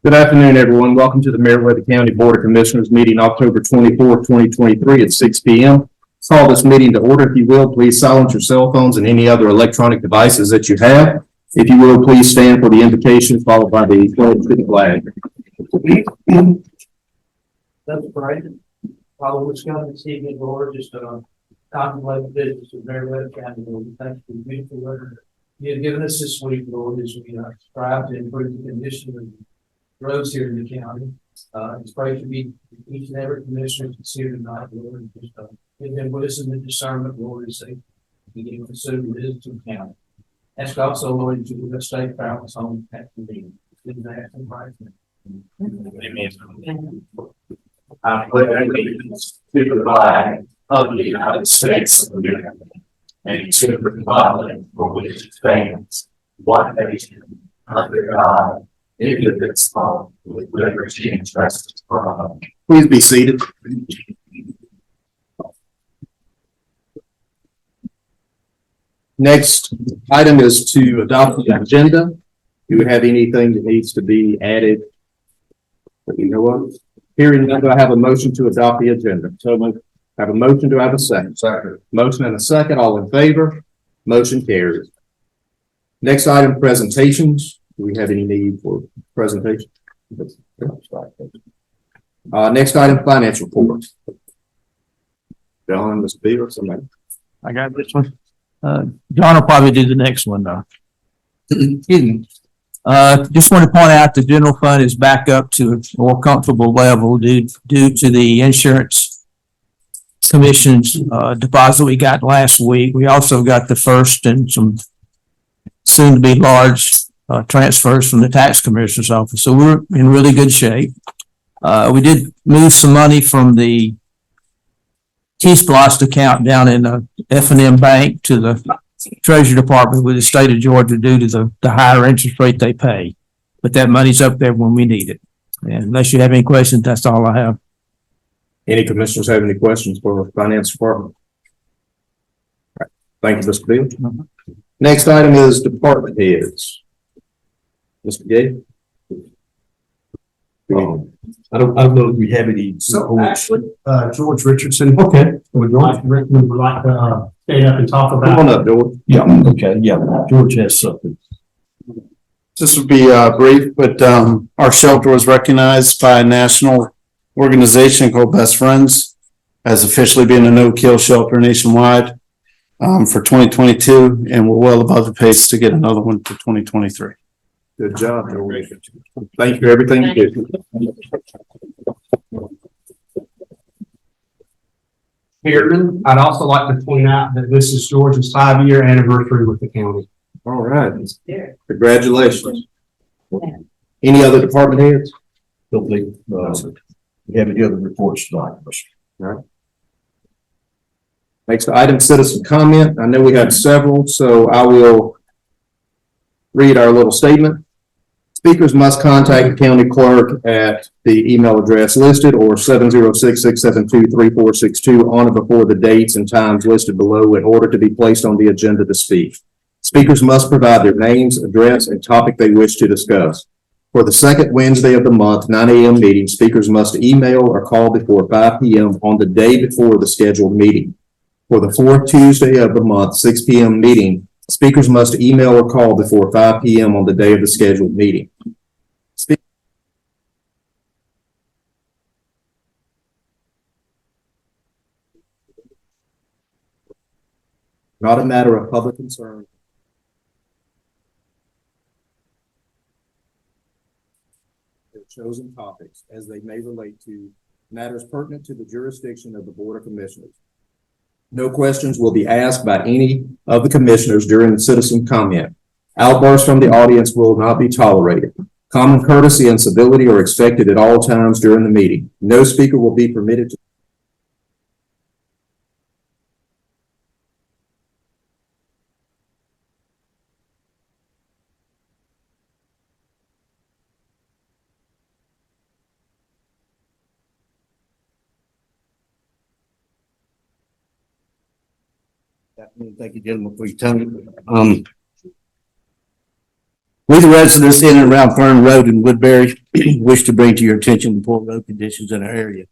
Good afternoon, everyone. Welcome to the Meriwether County Board of Commissioners meeting October 24th, 2023 at 6 p.m. Call this meeting to order. If you will, please silence your cell phones and any other electronic devices that you have. If you will, please stand for the invocation followed by the pledge to the flag. That's right. Father, which God this evening, Lord, just contemplate the business of Meriwether County, Lord. We thank you for the beautiful word you have given us this week, Lord, as we strive to improve the condition of roads here in the county. Just pray to be each and every commissioner that's here tonight, Lord, and just give them wisdom and discernment, Lord, as they begin to pursue the business of the county. Ask also, Lord, that you give us safe balance on that convenience. In that and right now. Amen. I pledge allegiance to the flag of the United States of America and to the republic for which it stands, one nation, under God, indivisible, with liberty and justice for all. Please be seated. Next item is to adopt the agenda. Do we have anything that needs to be added that you know of? Hearing none, do I have a motion to adopt the agenda? So moved. Have a motion, do I have a second? Second. Motion and a second, all in favor? Motion carries. Next item, presentations. Do we have any need for presentation? Next item, finance report. John, Mr. Beaver, somebody. I got this one. John will probably do the next one though. Excuse me. Just want to point out the general fund is back up to a more comfortable level due to the insurance commission's deposit we got last week. We also got the first and some soon to be large transfers from the tax commissioner's office. So we're in really good shape. We did move some money from the T-Splost account down in the F&M Bank to the Treasury Department with the state of Georgia due to the higher interest rate they pay. But that money's up there when we need it. And unless you have any questions, that's all I have. Any commissioners have any questions for the finance department? All right. Thank you, Mr. Beal. Next item is department heads. Mr. Gay. I don't know if we have any. So actually, George Richardson. Okay. Would like to stand up and talk about. Come on up, George. Yeah, okay, yeah, George has something. This would be brief, but our shelter was recognized by a national organization called Best Friends as officially being a no-kill shelter nationwide for 2022, and we're well above the pace to get another one for 2023. Good job, George. Thank you for everything you do. Chairman, I'd also like to point out that this is George's 5-year anniversary with the county. All right. Congratulations. Any other department heads? Don't think, we have any other reports tonight. All right. Next item, citizen comment. I know we have several, so I will read our little statement. Speakers must contact the county clerk at the email address listed or 706-672-3462 on or before the dates and times listed below in order to be placed on the agenda to speak. Speakers must provide their names, address, and topic they wish to discuss. For the second Wednesday of the month, 9 a.m. meeting, speakers must email or call before 5 p.m. on the day before the scheduled meeting. For the fourth Tuesday of the month, 6 p.m. meeting, speakers must email or call before 5 p.m. on the day of the scheduled meeting. Not a matter of public concern. Their chosen topics as they may relate to matters pertinent to the jurisdiction of the Board of Commissioners. No questions will be asked by any of the commissioners during the citizen comment. Outbursts from the audience will not be tolerated. Common courtesy and civility are expected at all times during the meeting. No speaker will be permitted to Thank you, gentlemen, for your time. We, the residents in and around Fern Road and Woodbury, wish to bring to your attention the poor road conditions in our area.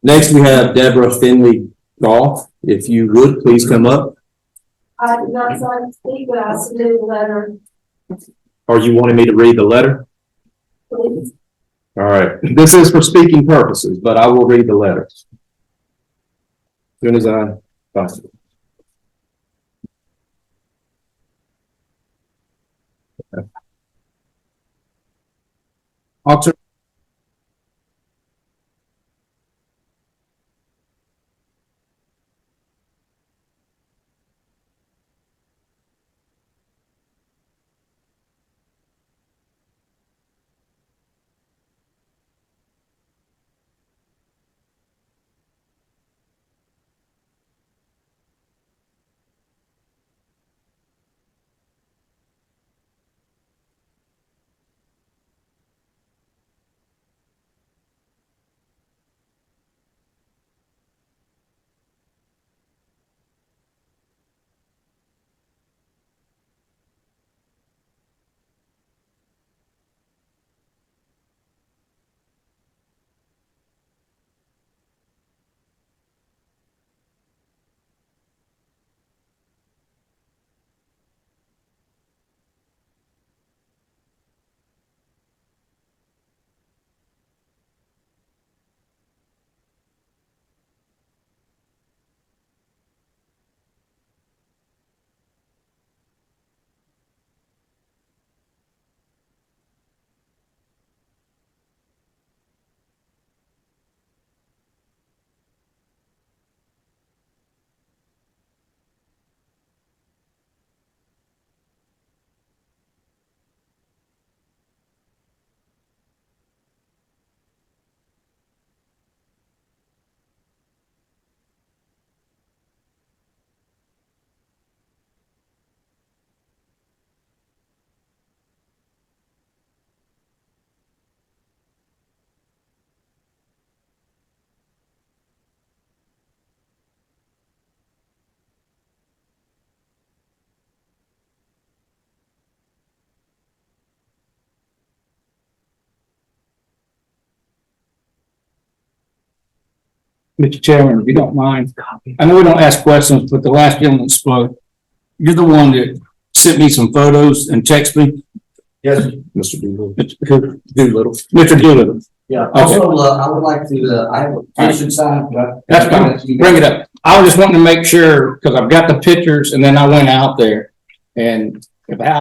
Next, we have Deborah Finley Goff. If you would, please come up. I did not sign to speak, but I submitted a letter, Or you wanted me to read the letter? please. All right. This is for speaking purposes, but I will read the letter. As soon as I possible. Officer. Mr. Chairman, if you don't mind, I know we don't ask questions, but the last gentleman spoke. You're the one that sent me some photos and texted me. Yes, Mr. Doolittle. Mr. Doolittle. yeah. Okay. Also, I would like to, I have a petition signed. That's fine. Bring it up. I was just wanting to make sure, because I've got the pictures and then I went out there and if I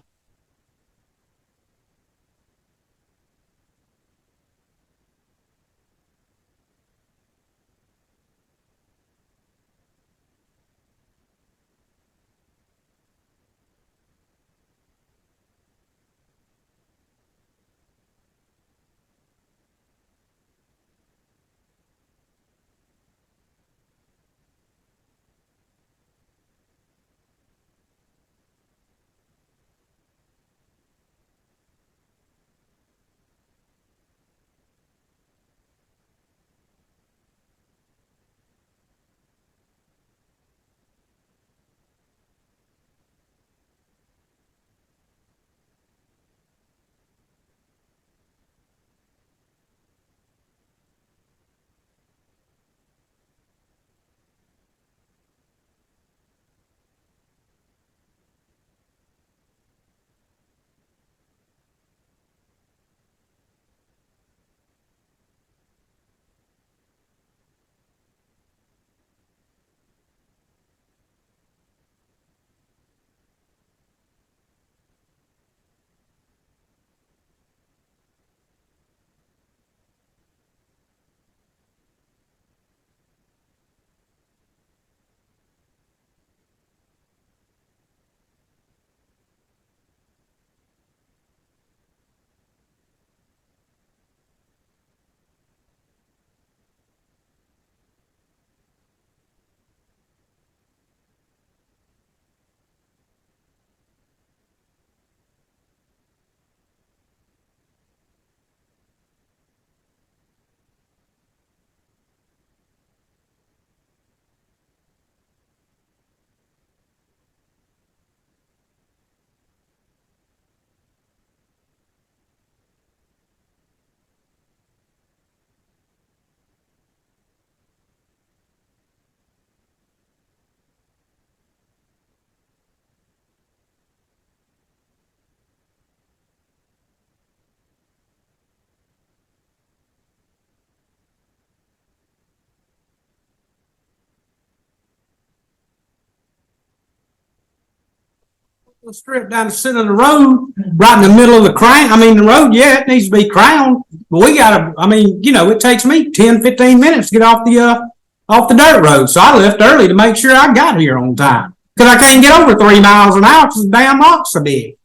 The strip down the center of the road, right in the middle of the the road, yeah, it needs to be crowned. But we gotta, it takes me 10, 15 minutes to get off the dirt road. So I left early to make sure I got here on time. Cause I can't get over 3 miles an hour because the damn rocks so big.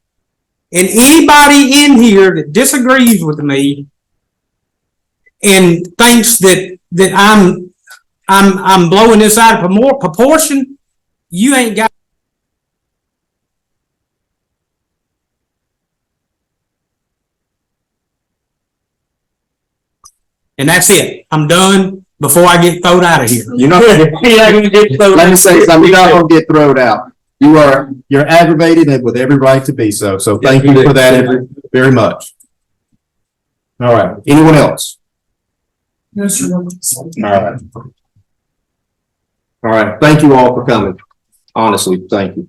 And anybody in here that disagrees with me and thinks that I'm blowing this out of more proportion, you ain't got. And that's it. I'm done before I get thrown out of here. You're not gonna get thrown. Let me say something. You're not gonna get thrown out. You're aggravated and with every right to be so. So thank you for that very much. All right. Anyone else? Yes, sir. All right. All right. Thank you all for coming. Honestly, thank you.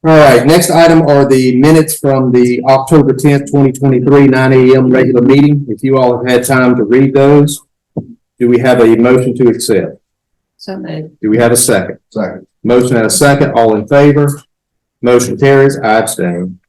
All right, next item are the minutes from the October 10th, 2023, 9 a.m. regular meeting. If you all have had time to read those, do we have a motion to accept? So moved. Do we have a second? Second. Motion and a second. All in favor? Motion carries. I abstain.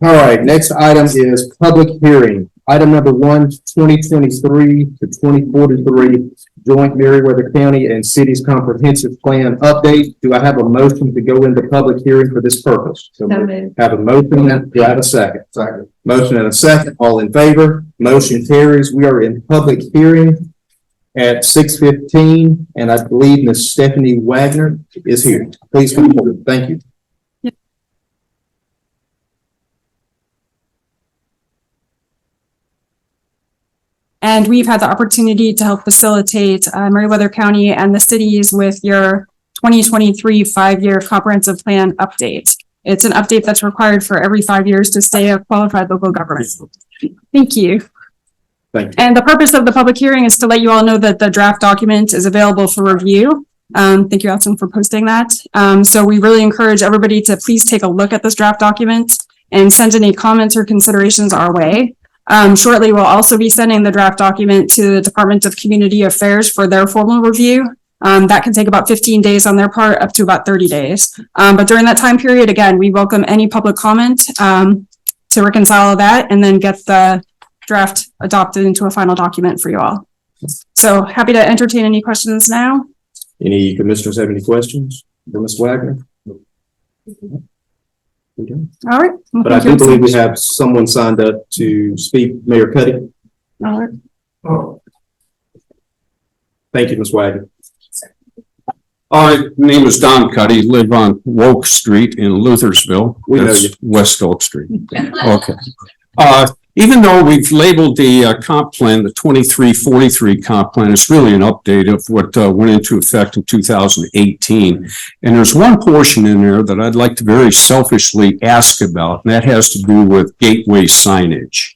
All right, next item is public hearing. Item number 1, 2023 to 2043, Joint Meriwether County and Cities Comprehensive Plan update. Do I have a motion to go into public hearing for this purpose? So moved. Have a motion. Do I have a second? Second. Motion and a second. All in favor? Motion carries. We are in public hearing at 6:15, and I believe Ms. Stephanie Wagner is here. Please come forward. Thank you. And we've had the opportunity to help facilitate Meriwether County and the cities with your 2023 5-year comprehensive plan update. It's an update that's required for every 5 years to stay a qualified local government. Thank you. Thank you. And the purpose of the public hearing is to let you all know that the draft document is available for review. Thank you, Allison, for posting that. So we really encourage everybody to please take a look at this draft document and send any comments or considerations our way. Shortly, we'll also be sending the draft document to the Department of Community Affairs for their formal review. That can take about 15 days on their part, up to about 30 days. But during that time period, again, we welcome any public comment to reconcile that and then get the draft adopted into a final document for you all. So happy to entertain any questions now. Any commissioners have any questions for Ms. Wagner? We don't. All right. Well, But I thank do you. believe we have someone signed up to speak, Mayor Cuddy. All right. Thank you, Ms. Wagner. My name is Don Cuddy, live on Woke Street in Luthersville. We know That's you. West Oak Street. Okay. Even though we've labeled the comp plan, the 2343 comp plan, it's really an update of what went into effect in 2018. And there's one portion in there that I'd like to very selfishly ask about, and that has to do with gateway signage.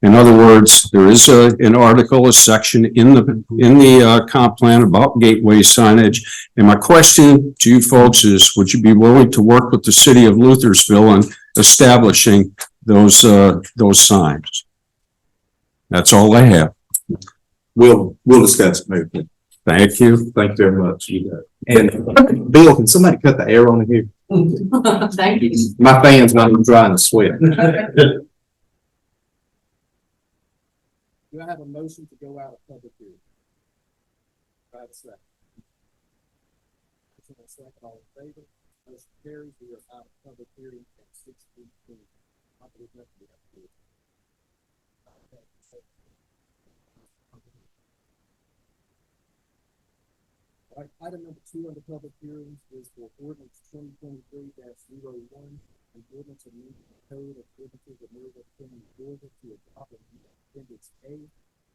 In other words, there is an article, a section in the comp plan about gateway signage. And my question to you folks is, would you be willing to work with the city of Luthersville on establishing those signs? That's all I have. We'll discuss it, Mayor. Thank you. Thank you very much. You got it. And Bill, can somebody cut the air on here? Thank you. My fan's not even trying to sweat. Do I have a motion to go out of public hearing? Do I have a second? Second, all in favor? Motion carries. We are out of public hearing at 6:15. All right, item number 2 under public hearings is for ordinance 2023-01, an ordinance amending the code of ordinances of Maryville County, Georgia to adopt Appendix A,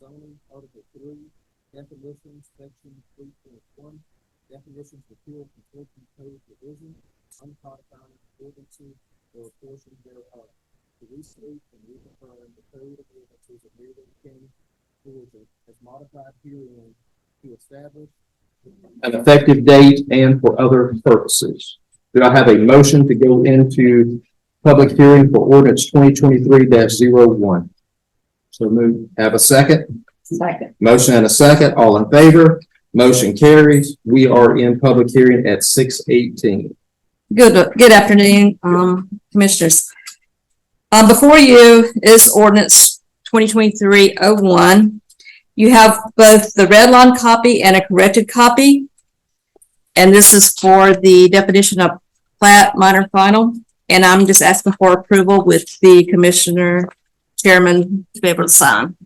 zoning, Article 3, definitions, Section 3.1, definitions, repeal, conformity code division, uncodified ordinances, or a portion thereof, to restate and reaffirm the code of ordinances of Maryville County, Georgia, as modified herein, to establish An effective date and for other purposes. Do I have a motion to go into public hearing for ordinance 2023-01? So move. Have a second? Second. Motion and a second. All in favor? Motion carries. We are in public hearing at 6:18. Good afternoon, commissioners. Before you is ordinance 2023-01. You have both the red line copy and a corrected copy. And this is for the definition of plat minor final. And I'm just asking for approval with the commissioner chairman to be able to sign.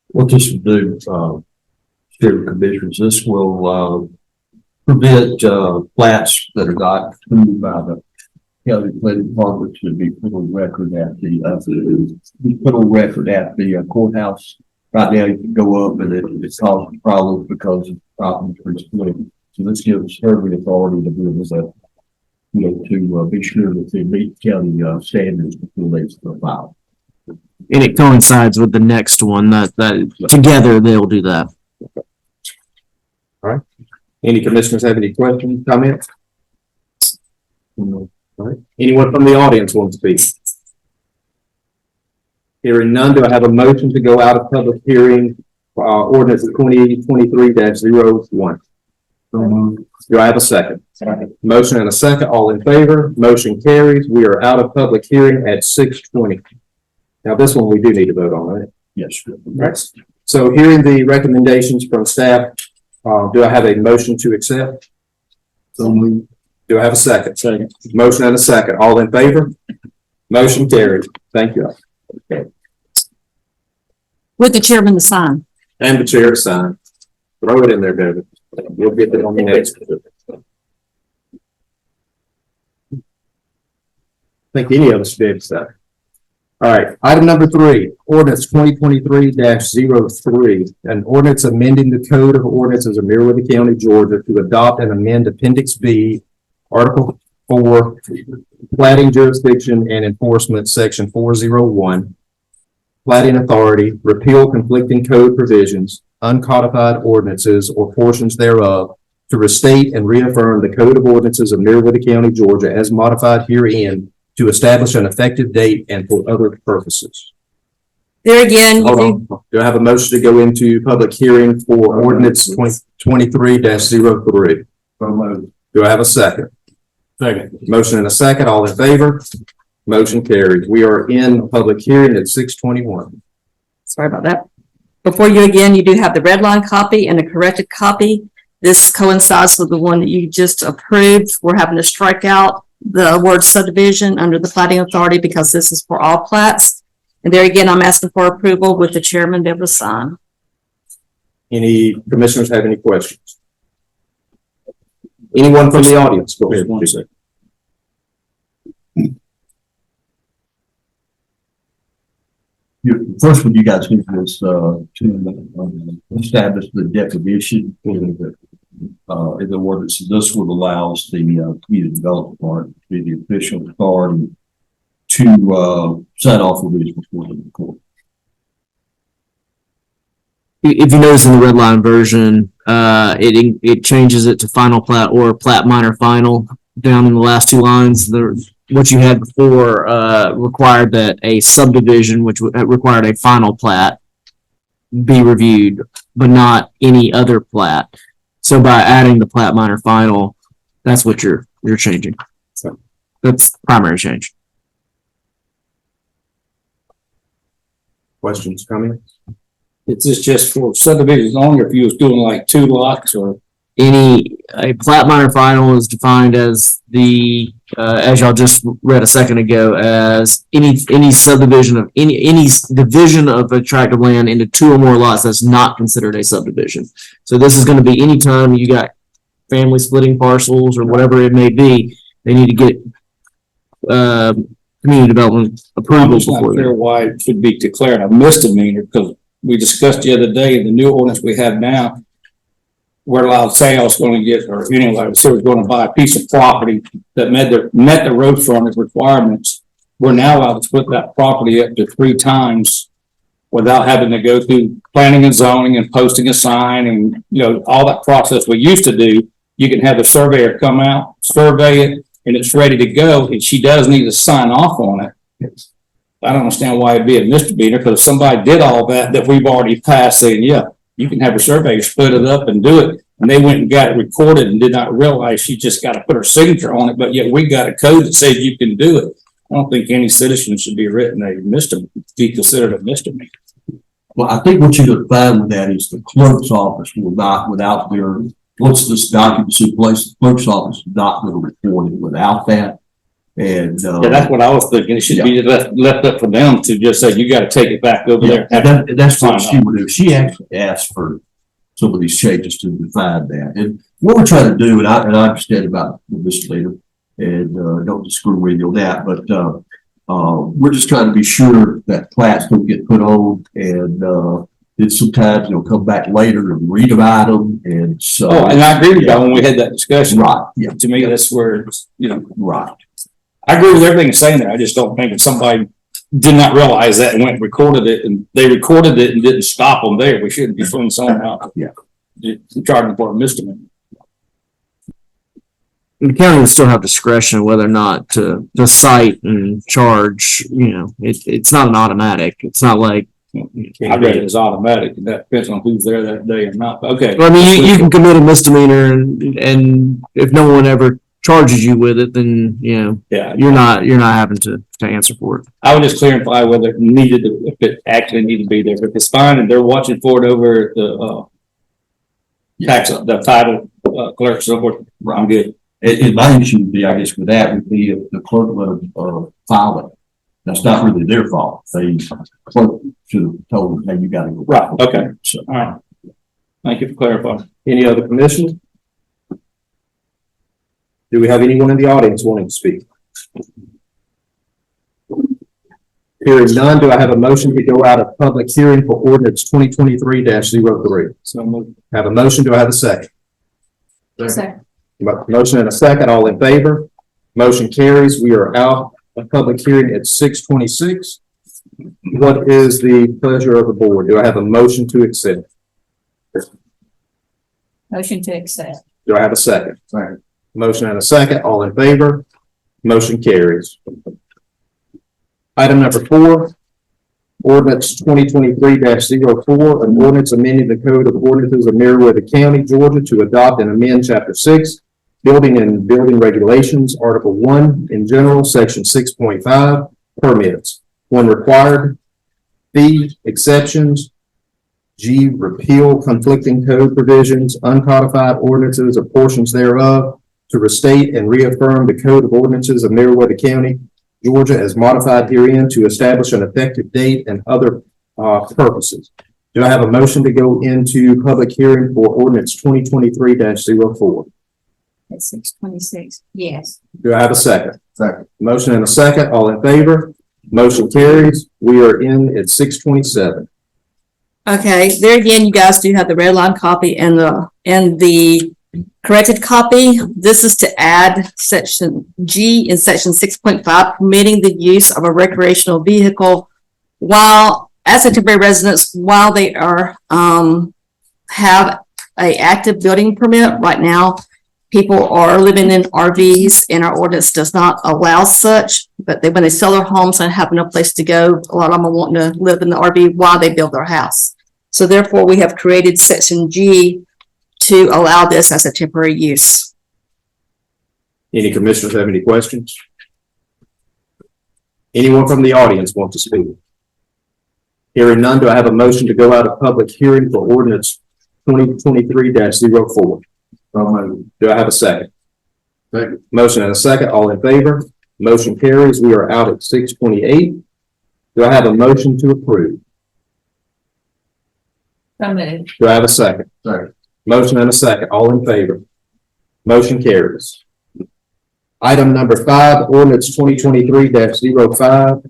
What this will do, Chair Commissioners, this will prevent plats that are not approved by the county planning department to be put on record at the courthouse. Right now, you can go up and it's causing problems because of problems for split. So this gives her the authority to be able to, to be sure that they meet county standards before they file. And it coincides with the next one that together they'll do that. All right. Any commissioners have any questions, comments? All right. Anyone from the audience want to speak? Hearing none, do I have a motion to go out of public hearing for ordinance 2023-01? Do I have a second? Second. Motion and a second. All in favor? Motion carries. We are out of public hearing at 6:20. Now, this one we do need to vote on, right? Yes. Right. So hearing the recommendations from staff, do I have a motion to accept? So moved. Do I have a second? Second. Motion and a second. All in favor? Motion carries. Thank you. Okay. With the chairman to sign. And the chair to sign. Throw it in there, David. We'll get it on the next. I think any of us should be able to say. All right, item number 3, ordinance 2023-03, an ordinance amending the code of ordinances of Meriwether County, Georgia to adopt and amend Appendix B, Article 4, Plating jurisdiction and enforcement, section 401. Plating authority, repeal conflicting code provisions, uncodified ordinances or portions thereof, to restate and reaffirm the Code of Ordinances of Meriwether County, Georgia, as modified herein, to establish an effective date and for other purposes. There again, you Hold do, on. Do I have a motion to go into public hearing for ordinance 2023-03? Do I have a second? Second. Motion and a second. All in favor? Motion carries. We are in public hearing at 6:21. sorry about that. Before you again, you do have the red line copy and a corrected copy. This coincides with the one that you just approved. We're having to strike out the word subdivision under the plating authority because this is for all plats. And there again, I'm asking for approval with the chairman be able to sign. Any commissioners have any questions? Anyone from the audience? Go ahead. First one you guys did was to establish the definition in the ordinance. This would allows the community development part to be the official authority to sign off on these before the court. If you notice in the red line version, it changes it to final plat or plat minor final down in the last two lines. What you had before required that a subdivision, which required a final plat, be reviewed, but not any other plat. So by adding the plat minor final, that's what you're changing. So that's the primary change. Questions, comments? Is this just for subdivisions only, or if you was doing like 2 lots or? A plat minor final is defined as the, as y'all just read a second ago, as any subdivision of any division of a tract of land into 2 or more lots that's not considered a subdivision. So this is going to be anytime you got family splitting parcels or whatever it may be, they need to get community development approval It's not before clear that. why it should be declared a misdemeanor, because we discussed the other day in the new ordinance we have now, we're allowed sales going to get, or anyway, so we're going to buy a piece of property that met the road frontage requirements. We're now allowed to split that property up to 3 times without having to go through planning and zoning and posting a sign and, all that process we used to do. You can have a surveyor come out, survey it, and it's ready to go, and she does need to sign off on it. I don't understand why it'd be a misdemeanor, because if somebody did all that we've already passed, saying, yeah, you can have a surveyor split it up and do it, and they went and got it recorded and did not realize she just got to put her signature on it, but yet we got a code that says you can do it. I don't think any citizen should be written be considered a misdemeanor. Well, I think what you're going to find with that is the clerk's office will not, without their, once this document's in place, the clerk's office is not going to record it without that. And Yeah, that's what I was thinking. It should be left up for them to just say, you got to take it back over there. That's what she would do. She actually asked for some of these changes to define that. And what we're trying to do, and I understand about the misdemeanor, and don't disagree with you on that, but we're just trying to be sure that plats don't get put on, and then sometimes they'll come back later and redivide them, and so. Oh, and I agree with you when we had that discussion. Right. Yeah. To me, that's where, Right. I agree with everything you're saying there. I just don't think if somebody did not realize that and went and recorded it, and they recorded it and didn't stop them there, we shouldn't be throwing someone out. Yeah. Charging for a misdemeanor. The county would still have discretion whether or not to cite and charge, it's not an automatic. It's not like. I read it as automatic, and that depends on who's there that day or not. Okay. Well, I mean, you can commit a misdemeanor and if no one ever charges you with it, then, Yeah. you're not having to answer for it. I would just clarify whether it needed to, if it actually needed to be there. If it's fine and they're watching for it over the the title clerk, so forth, I'm good. And my issue would be, I guess, with that would be if the clerk would have filed it. That's not really their fault. The clerk should have told them, hey, you got to go. Right. Okay. So, All right. Thank you for clarifying. Any other commissioners? Do we have anyone in the audience wanting to speak? Hearing none, do I have a motion to go out of public hearing for ordinance 2023-03? So moved. Have a motion, do I have a second? Second. Motion and a second, all in favor? Motion carries. We are out of public hearing at 6:26. What is the pleasure of the board? Do I have a motion to accept? Motion to accept. Do I have a second? Second. Motion and a second. All in favor? Motion carries. Item number 4, ordinance 2023-04, an ordinance amending the Code of Ordinances of Meriwether County, Georgia to adopt and amend Chapter 6, Building and Building Regulations, Article 1, in general, Section 6.5, permits. When required, fee exceptions, G, repeal conflicting code provisions, uncodified ordinances or portions thereof, to restate and reaffirm the Code of Ordinances of Meriwether County, Georgia, as modified herein, to establish an effective date and other purposes. Do I have a motion to go into public hearing for ordinance 2023-04? At 6:26. Yes. Do I have a second? Second. Motion and a second. All in favor? Motion carries. We are in at 6:27. Okay, there again, you guys do have the red line copy and the corrected copy. This is to add section G in section 6.5, permitting the use of a recreational vehicle while as a temporary residence while they are have a active building permit. Right now, people are living in RVs and our ordinance does not allow such, but when they sell their homes and have no place to go, a lot of them are wanting to live in the RV while they build their house. So therefore, we have created section G to allow this as a temporary use. Any commissioners have any questions? Anyone from the audience want to speak? Hearing none, do I have a motion to go out of public hearing for ordinance 2023-04? Do I have a second? Second. Motion and a second. All in favor? Motion carries. We are out at 6:28. Do I have a motion to approve? So moved. Do I have a second? Second. Motion and a second. All in favor? Motion carries. Item number 5, ordinance 2023-05.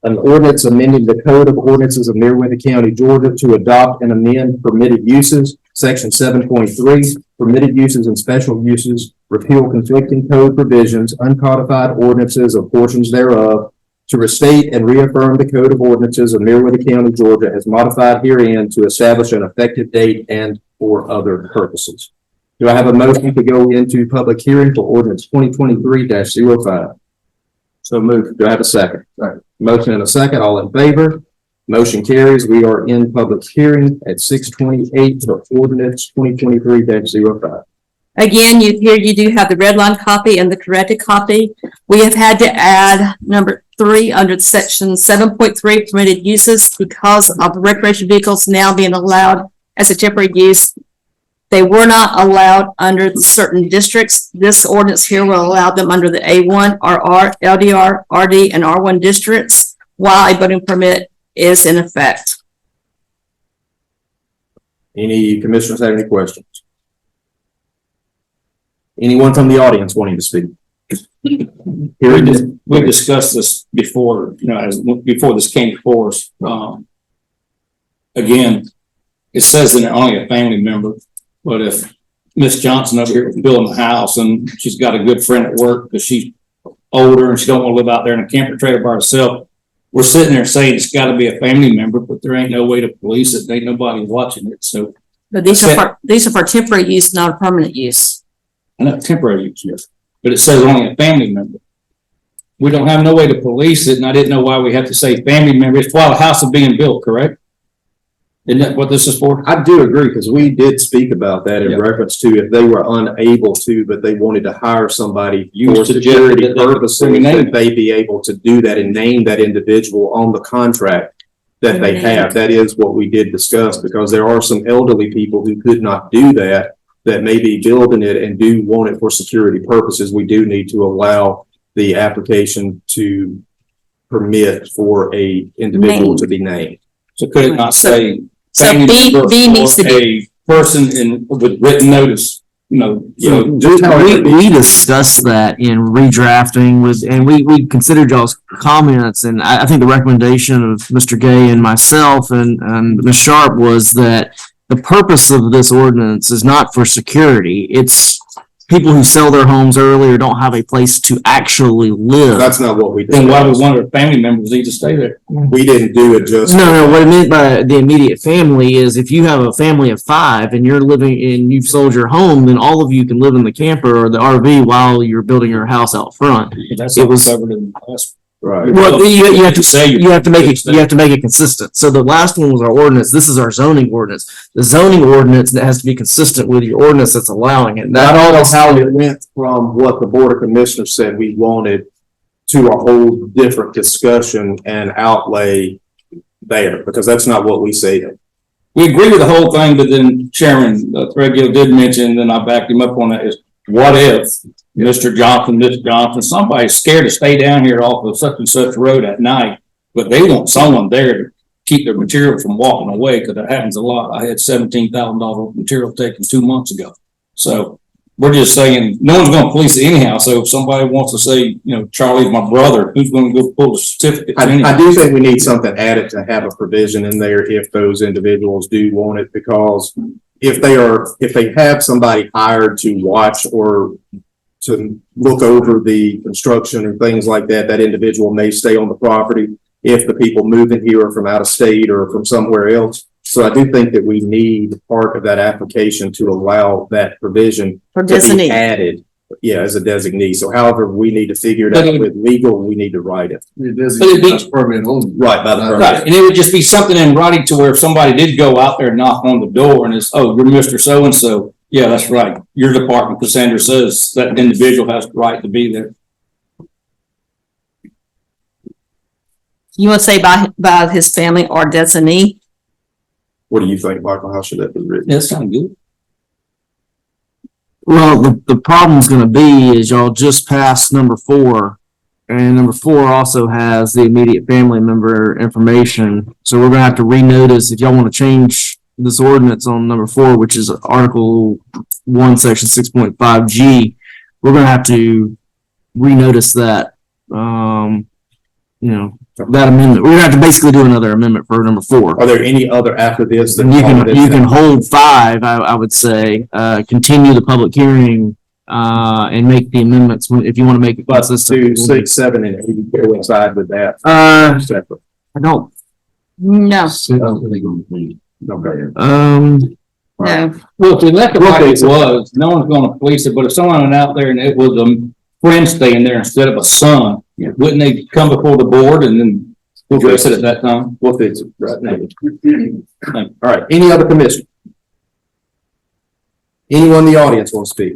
An ordinance amending the Code of Ordinances of Meriwether County, Georgia to adopt and amend permitted uses, section 7.3, permitted uses and special uses, repeal conflicting code provisions, uncodified ordinances or portions thereof, to restate and reaffirm the Code of Ordinances of Meriwether County, Georgia, as modified herein, to establish an effective date and for other purposes. Do I have a motion to go into public hearing for ordinance 2023-05? So moved. Do I have a second? Second. Motion and a second. All in favor? Motion carries. We are in public hearing at 6:28 for ordinance 2023-05. Again, you do have the red line copy and the corrected copy. We have had to add number 3 under section 7.3 permitted uses because of recreation vehicles now being allowed as a temporary use. They were not allowed under certain districts. This ordinance here will allow them under the A1, RR, LDR, RD, and R1 districts while a building permit is in effect. Any commissioners have any questions? Anyone from the audience wanting to speak? We discussed this before, before this came before us. Again, it says that only a family member, but if Miss Johnson over here is building a house and she's got a good friend at work because she's older and she don't want to live out there in a camper trailer by herself, we're sitting there saying it's got to be a family member, but there ain't no way to police it. Ain't nobody watching it. So, but these are for temporary use, not a permanent use. And not temporary use, yes. But it says only a family member. We don't have no way to police it, and I didn't know why we have to say family member. It's while the house is being built, correct? Isn't that what this is for? I do agree, because we did speak about that in reference to if they were unable to, but they wanted to hire somebody for security purposes, that they be able to do that and name that individual on the contract that they have. That is what we did discuss, because there are some elderly people who could not do that may be building it and do want it for security purposes. We do need to allow the application to permit for a individual to be named. So could it not say So B needs to be a person with written notice? We discussed that in redrafting and we considered y'all's comments, and I think the recommendation of Mr. Gay and myself and Ms. Sharp was that the purpose of this ordinance is not for security. It's people who sell their homes early or don't have a place to actually live. That's not what we did. Then why would one of their family members need to stay there? We didn't do it just. No, what I meant by the immediate family is if you have a family of 5 and you're living and you've sold your home, then all of you can live in the camper or the RV while you're building your house out front. But that's It not was- covered in the last. Right. Well, you have to Say you have to make it consistent. So the last one was our ordinance. This is our zoning ordinance. The zoning ordinance that has to be consistent with your ordinance that's allowing it. I don't know how it went from what the Board of Commissioners said we wanted to a whole different discussion and outlay there, because that's not what we said. We agree with the whole thing, but then Chairman Threadgill did mention, and I backed him up on that, is what if Mr. Johnson, Miss Johnson, somebody's scared to stay down here off of such and such road at night, but they want someone there to keep their material from walking away, because it happens a lot. I had $17,000 material taken 2 months ago. So we're just saying, no one's gonna police it anyhow, so if somebody wants to say, Charlie's my brother, who's gonna go pull the certificate? I do think we need something added to have a provision in there if those individuals do want it, because if they have somebody hired to watch or to look over the construction and things like that, that individual may stay on the property if the people moving here are from out of state or from somewhere else. So I do think that we need part of that application to allow that provision For to be designee. added. Yeah, as a designee. So however we need to figure it out with legal, we need to write it. Permanent only. Right, by the Right, permit. and it would just be something in writing to where if somebody did go out there and knock on the door and it's, oh, you're Mr. So-and-so. Yeah, that's right. Your department, Cassandra says that individual has the right to be there. You want to say by his family or designee? What do you think, Michael? How should that be written? Yeah, that sounds good. Well, the problem's gonna be is y'all just passed number 4, and number 4 also has the immediate family member information. So we're gonna have to renotice if y'all want to change this ordinance on number 4, which is Article 1, Section 6.5G. We're gonna have to renotice that, that amendment. We're gonna have to basically do another amendment for number 4. Are there any other after this? That You can hold 5, I would say, continue the public hearing, and make the amendments if you want to make it But consistent. 2, 6, 7, and 8 go inside with that. Separate. I don't, No, Okay. no. Well, if we left it like it was, no one's gonna police it, but if someone went out there and it was a friend staying there instead of a son, wouldn't they come before the board and then address it at that time? We'll fix it right now. All right, any other commission? Anyone in the audience want to speak?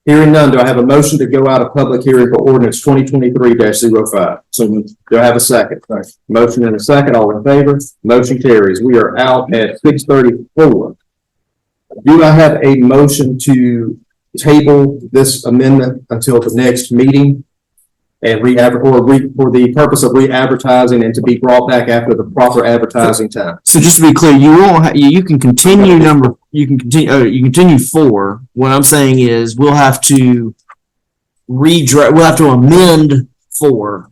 Hearing none, do I have a motion to go out of public hearing for ordinance 2023-05? So do I have a second? Motion and a second, all in favor? Motion carries. We are out at 6:34. Do I have a motion to table this amendment until the next meeting? And for the purpose of re-advertising and to be brought back after the proper advertising time? so just to be clear, you can continue you can continue 4. What I'm saying is we'll have to amend 4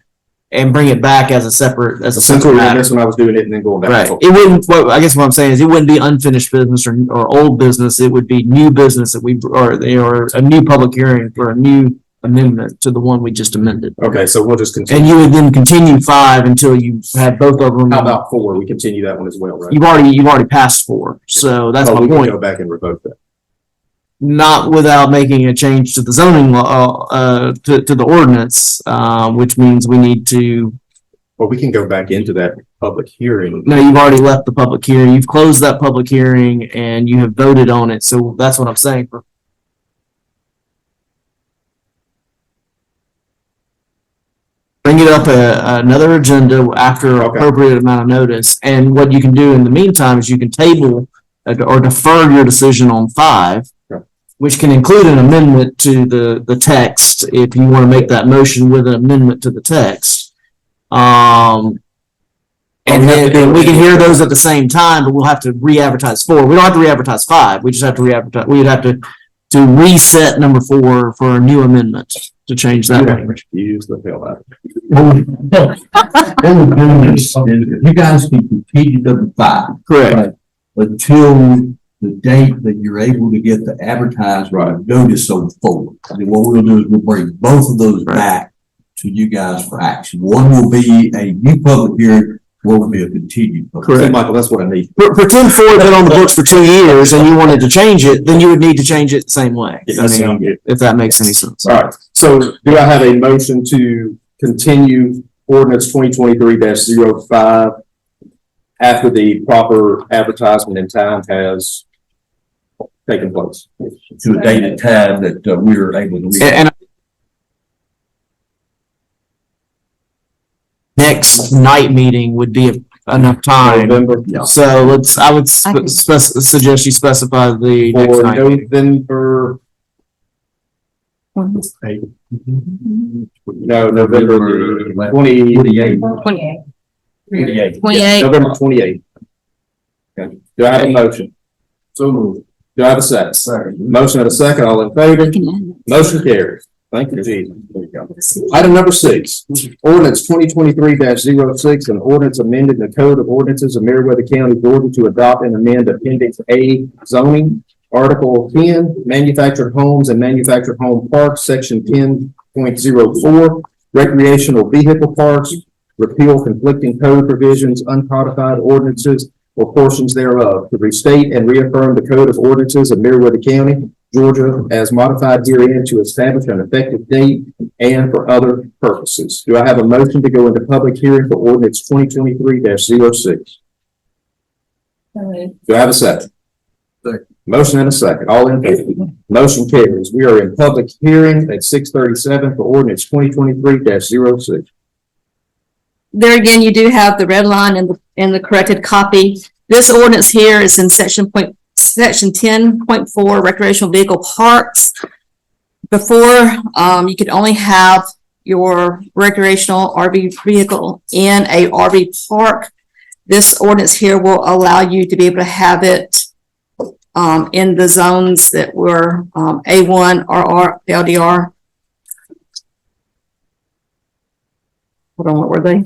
and bring it back as a separate Essentially, matter. that's when I was doing it and then going back. Right. and forth. It wouldn't, well, I guess what I'm saying is it wouldn't be unfinished business or old business. It would be new business or a new public hearing for a new amendment to the one we just amended. Okay, so we'll just And continue. you would then continue 5 until you had both of them. How about 4? We continue that one as well, right? You've already passed 4. So that's Oh, my we can point. go back and revoke that. Not without making a change to the zoning law, to the ordinance, which means we need to. Well, we can go back into that public hearing. No, you've already left the public hearing. You've closed that public hearing and you have voted on it. So that's what I'm saying. Bring it up another agenda after Okay. appropriate amount of notice. And what you can do in the meantime is you can table or defer your decision on 5, Okay. which can include an amendment to the text if you want to make that motion with an amendment to the text. And then we can hear those at the same time, but we'll have to re-advertise 4. We don't have to re-advertise 5. We just have to re-advertise. We'd have to reset number 4 for a new amendment to change that language. Use the hell out of it. You guys can continue to the 5 Correct. until the date that you're able to get the advertisement notice on forward. I mean, what we'll do is we'll bring both of those back to you guys for action. One will be a new public hearing, one will be a continued. Correct. Michael, that's what I need. Pretend Ford been on the books for 2 years and you wanted to change it, then you would need to change it the same way. Yeah, that sounds good. If that makes any sense. All right, so do I have a motion to continue ordinance 2023-05 after the proper advertisement and time has taken place? To a date and time that we're able to. And next night meeting would be enough time. November? So I would suggest you specify the next For night. November. No, November 28th. 28. November 28th. Okay. Do I have a motion? So moved. Do I have a second? Second. Motion and a second, all in favor? Motion carries. Thank you, Jesus. There you go. Item number 6, ordinance 2023-06, an ordinance amending the Code of Ordinances of Meriwether County, Georgia to adopt and amend Appendix A zoning, Article 10, manufactured homes and manufactured home parks, Section 10.04, recreational vehicle parks, repeal conflicting code provisions, uncodified ordinances, or portions thereof, to restate and reaffirm the Code of Ordinances of Meriwether County, Georgia, as modified herein, to establish an effective date and for other purposes. Do I have a motion to go into public hearing for ordinance 2023-06? Do I have a second? Second. Motion and a second. All in favor? Motion carries. We are in public hearing at 6:37 for ordinance 2023-06. There again, you do have the red line in the corrected copy. This ordinance here is in section 10.4 recreational vehicle parks. Before, you could only have your recreational RV vehicle in a RV park. This ordinance here will allow you to be able to have it in the zones that were A1, RR, LDR. Hold on, what were they?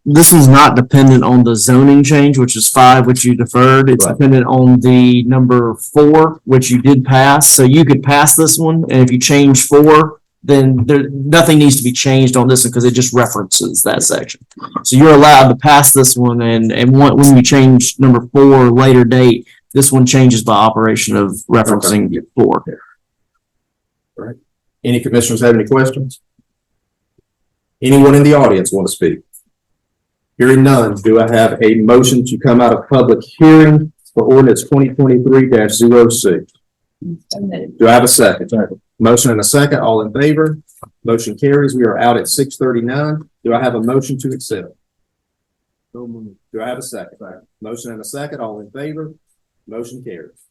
This is not dependent on the zoning change, which is 5, which you deferred. It's dependent on the number 4, which you did pass. So you could pass this one, and if you change 4, then nothing needs to be changed on this one because it just references that section. So you're allowed to pass this one, and when you change number 4 later date, this one changes by operation of referencing 4. All right. Any commissioners have any questions? Anyone in the audience want to speak? Hearing none, do I have a motion to come out of public hearing for ordinance 2023-06? Do I have a second? Motion and a second, all in favor? Motion carries. We are out at 6:39. Do I have a motion to accept? Do I have a second? Motion and a second, all in favor? Motion carries.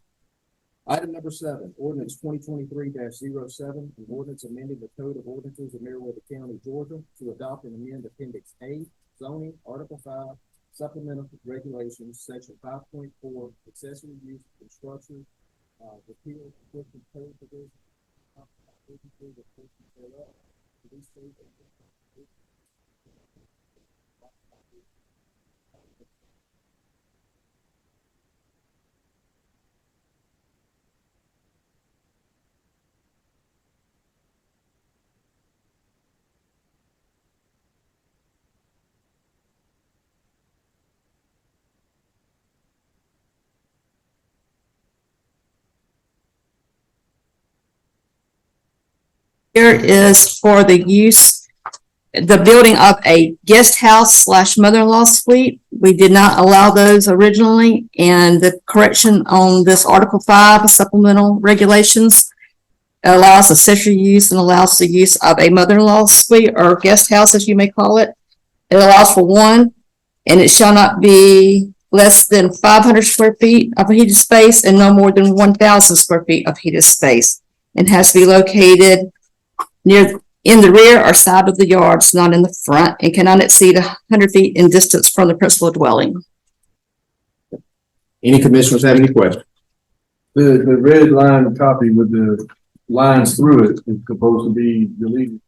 Item number 7, ordinance 2023-07, an ordinance amending the Code of Ordinances of Meriwether County, Georgia to adopt and amend Appendix A, zoning, Article 5, supplemental regulations, Section 5.4, accessory use of structures, repeal conflicting code provisions, Here is for the building of a guest house / mother-in-law suite. We did not allow those originally, and the correction on this Article 5 supplemental regulations allows accessory use and allows the use of a mother-in-law suite or guest house, as you may call it. It allows for one, and it shall not be less than 500 square feet of heated space and no more than 1,000 square feet of heated space, and has to be located in the rear or side of the yards, not in the front, and cannot exceed 100 feet in distance from the principal dwelling. Any commissioners have any questions? The red line copy with the lines through it is supposed to be deleted.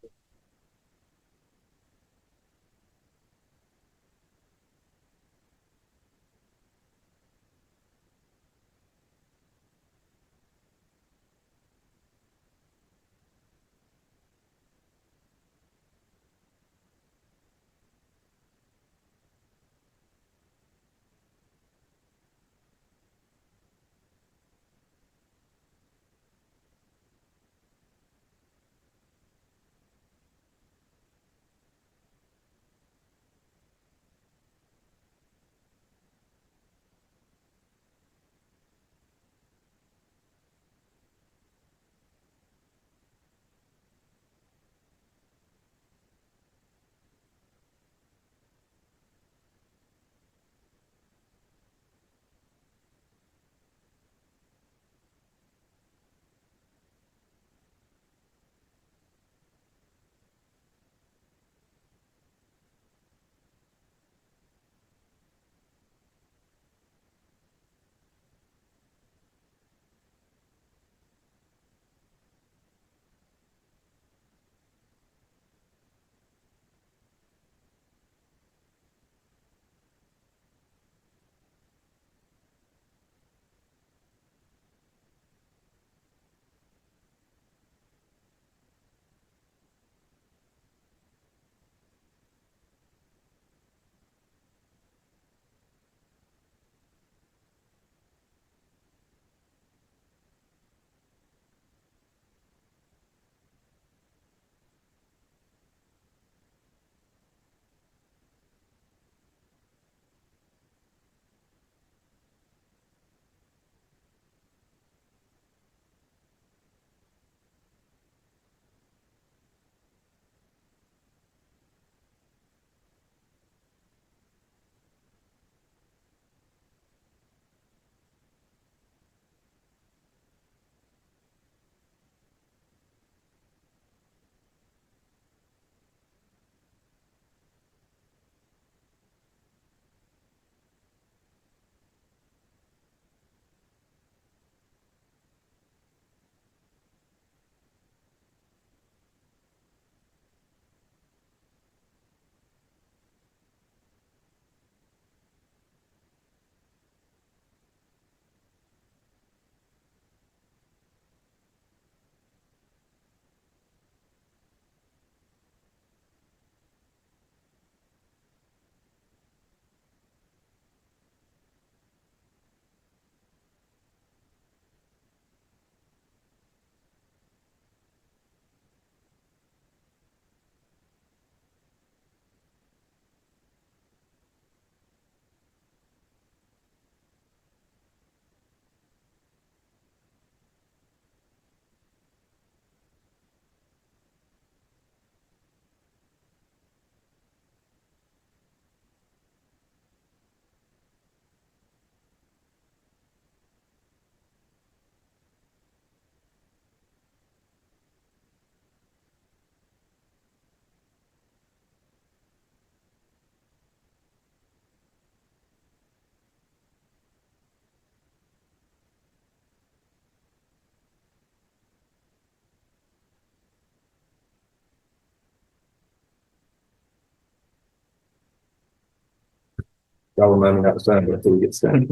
Y'all remind me not to sign it until we get started.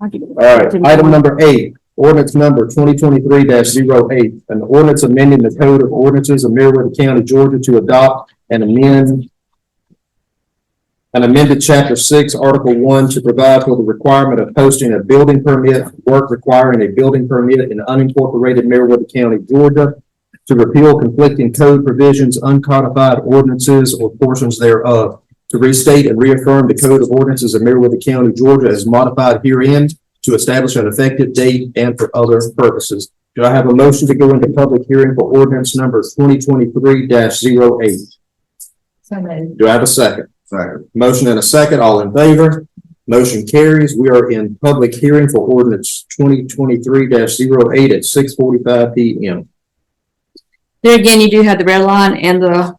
All right, item number 8, ordinance number 2023-08, an ordinance amending the code of ordinances of Meriwether County, Georgia to adopt and amended chapter 6, article 1 to provide for the requirement of posting a building permit, work requiring a building permit in unincorporated Meriwether County, Georgia, to repeal conflicting code provisions, uncodified ordinances, or portions thereof, to restate and reaffirm the code of ordinances of Meriwether County, Georgia as modified herein, to establish an effective date and for other purposes. Do I have a motion to go into public hearing for ordinance number 2023-08? So moved. Do I have a second? Second. Motion and a second, all in favor? Motion carries. We are in public hearing for ordinance 2023-08 at 6:45 p.m. There again, you do have the red line and the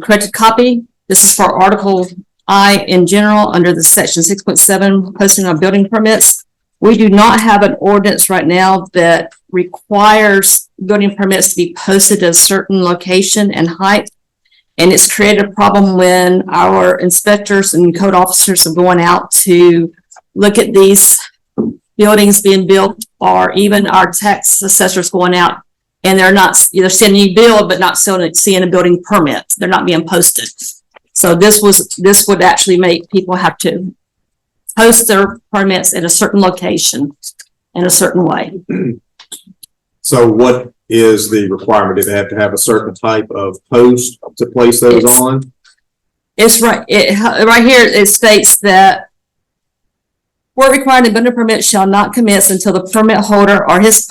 corrected copy. This is for Article I in general, under the section 6.7, posting on building permits. We do not have an ordinance right now that requires building permits to be posted at a certain location and height. And it's created a problem when our inspectors and code officers are going out to look at these buildings being built, or even our tax assessors going out, and they're seeing you build, but not seeing a building permit. They're not being posted. So this would actually make people have to post their permits in a certain location in a certain way. So what is the requirement? Do they have to have a certain type of post to place those on? It's right. Right here, it states that work required in building permit shall not commence until the permit holder or his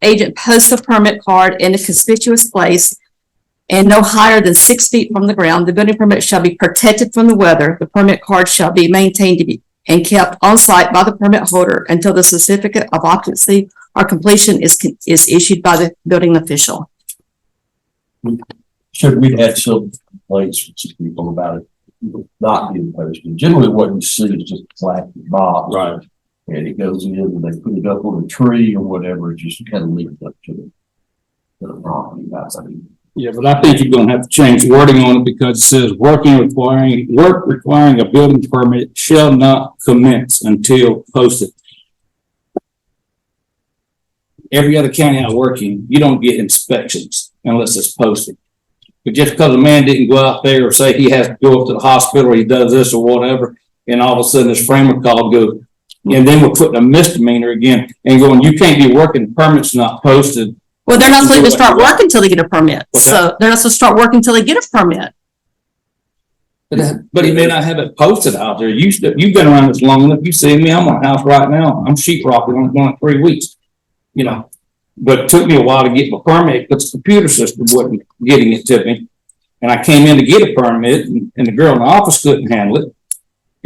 agent posts a permit card in a conspicuous place and no higher than 6 feet from the ground. The building permit shall be protected from the weather. The permit card shall be maintained and kept on site by the permit holder until the certificate of occupancy or completion is issued by the building official. Should we had some complaints from some people about it not being posted? Generally, what you see is just a plastic box. Right. And it goes in and they put it up on a tree or whatever, just kind of leave it up to the property. Yeah, but I think you're gonna have to change wording on it, because it says work requiring a building permit shall not commence until posted. Every other county I work in, you don't get inspections unless it's posted. But just because a man didn't go out there or say he has to go up to the hospital or he does this or whatever, and all of a sudden this framer call goes, and then we're putting a misdemeanor again and going, you can't be working, permits not posted. Well, they're not supposed to start working until they get a permit. So they're not supposed to start working until they get a permit. But he may not have it posted out there. You've been around this long enough. You see me, I'm on a house right now. I'm sheetrock. I'm going 3 weeks, but it took me a while to get my permit because the computer system wasn't getting it to me. And I came in to get a permit and the girl in the office couldn't handle it.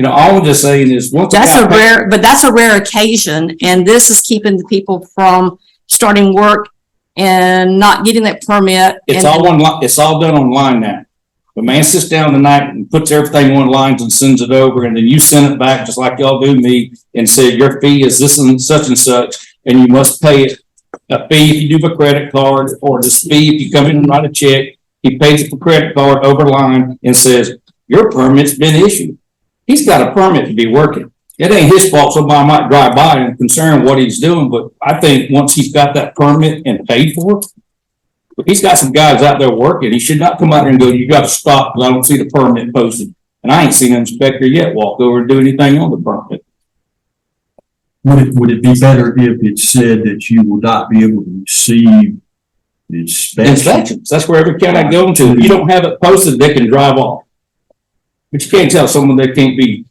All I'm just saying is that's a rare occasion. And this is keeping the people from starting work and not getting that permit. It's all done online now. The man sits down tonight and puts everything on lines and sends it over, and then you send it back just like y'all do me and say your fee is this and such, and you must pay it. A fee if you do a credit card, or this fee if you come in and write a check. He pays it for credit card over line and says, your permit's been issued. He's got a permit to be working. It ain't his fault somebody might drive by and concern what he's doing, but I think once he's got that permit and paid for it, if he's got some guys out there working, he should not come out there and go, you got to stop because I don't see the permit posted. And I ain't seen an inspector yet walk over and do anything on the permit. Would it be better if it said that you will not be able to receive the Inspections. That's where every county I go to. If you don't have it posted, they can drive off. But you can't tell someone they can't be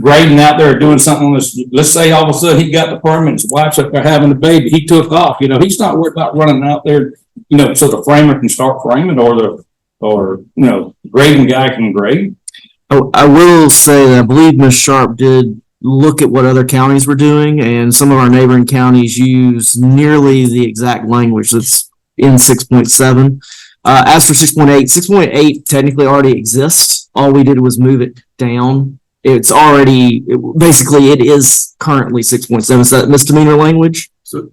grading out there doing something. Let's say all of a sudden he got the permit, his wife's up there having a baby, he took off. He's not worried about running out there, so the framer can start framing or grading guy can grade. Oh, I will say that I believe Ms. Sharp did look at what other counties were doing, and some of our neighboring counties use nearly the exact language that's in 6.7. As for 6.8 technically already exists. All we did was move it down. It's already, it is currently 6.7. Is that misdemeanor language?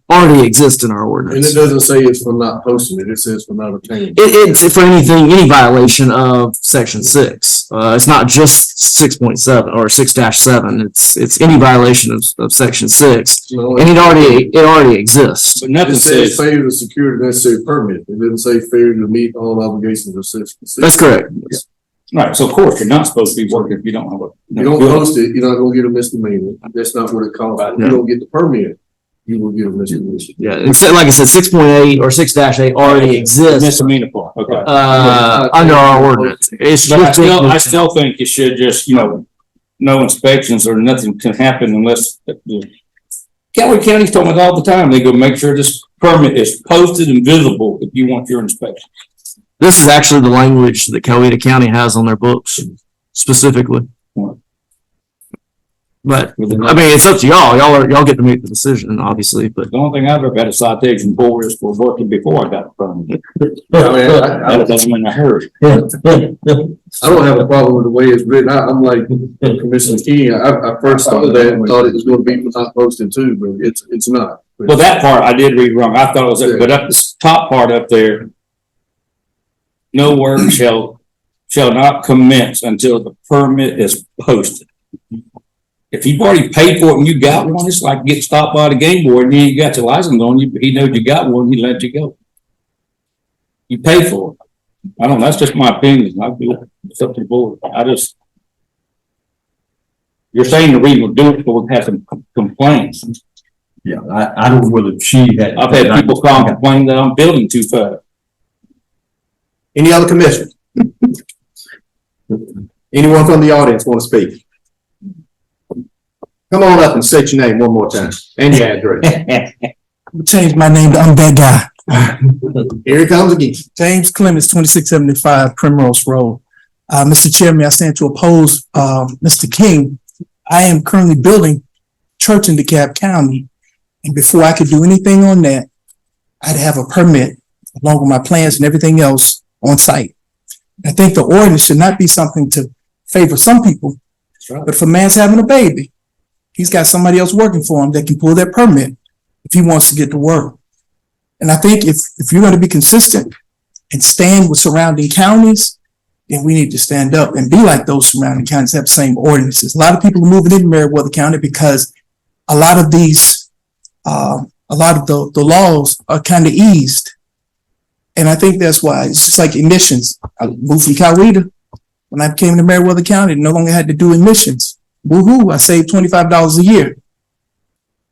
already exist in our And ordinance. it doesn't say it's for not posting it, it says for not obtaining. It's for anything, any violation of section 6. It's not just 6.7 or 6-7. It's any violation of section 6. No, And it already exists. But nothing It says says, failure to secure the necessary permit. It didn't say failure to meet all obligations of section 6. That's correct. right, so of course, you're not supposed to be working if you don't have a. You don't post it, you're not gonna get a misdemeanor. That's not what it calls for. If you don't get the permit, you will get a misdemeanor. Yeah, it's like I said, 6.8 or 6-8 already exists Misdemeanor part, okay. under our ordinance. It's But just I still think you should just, no inspections or nothing can happen unless. Cowee County's told me all the time, they go make sure this permit is posted and visible if you want your inspection. this is actually the language that Coweta County has on their books specifically. But I mean, it's up to y'all. Y'all get to make the decision, obviously. But The only thing I've ever had a citation for is for working before I got a permit. That's when I heard. I don't have a problem with the way it's written. I'm like Commissioner King. I first saw that and thought it was gonna be for not posting too, but it's not. Well, that part I did read wrong. I thought it was, but up the top part up there, no work shall not commence until the permit is posted. If you've already paid for it and you got one, it's like getting stopped by the game board and you ain't got your license on you, but he knows you got one, he let you go. You pay for it. I don't know, that's just my opinion. I feel it's up to the board. You're saying the reason we're doing it, but we've had some complaints. Yeah, I don't know whether she had. I've had people call and complain that I'm building too fast. Any other commissioners? Anyone from the audience want to speak? Come on up and state your name one more time and your address. Change my name to I'm that guy. Here he comes again. James Clemens, 2675 Primrose Road. Mr. Chairman, I stand to oppose, Mr. King. I am currently building church in DeKalb County. And before I could do anything on that, I'd have a permit along with my plans and everything else on site. I think the ordinance should not be something to favor some people, but if a man's having a baby, he's got somebody else working for him that can pull that permit if he wants to get to work. And I think if you're going to be consistent and stand with surrounding counties, then we need to stand up and be like those surrounding counties, have the same ordinances. A lot of people are moving into Meriwether County because a lot of these, the laws are kind of eased. And I think that's why it's just like emissions. I moved from Coweta. When I came to Meriwether County, no longer had to do emissions. Woohoo, I saved $25 a year.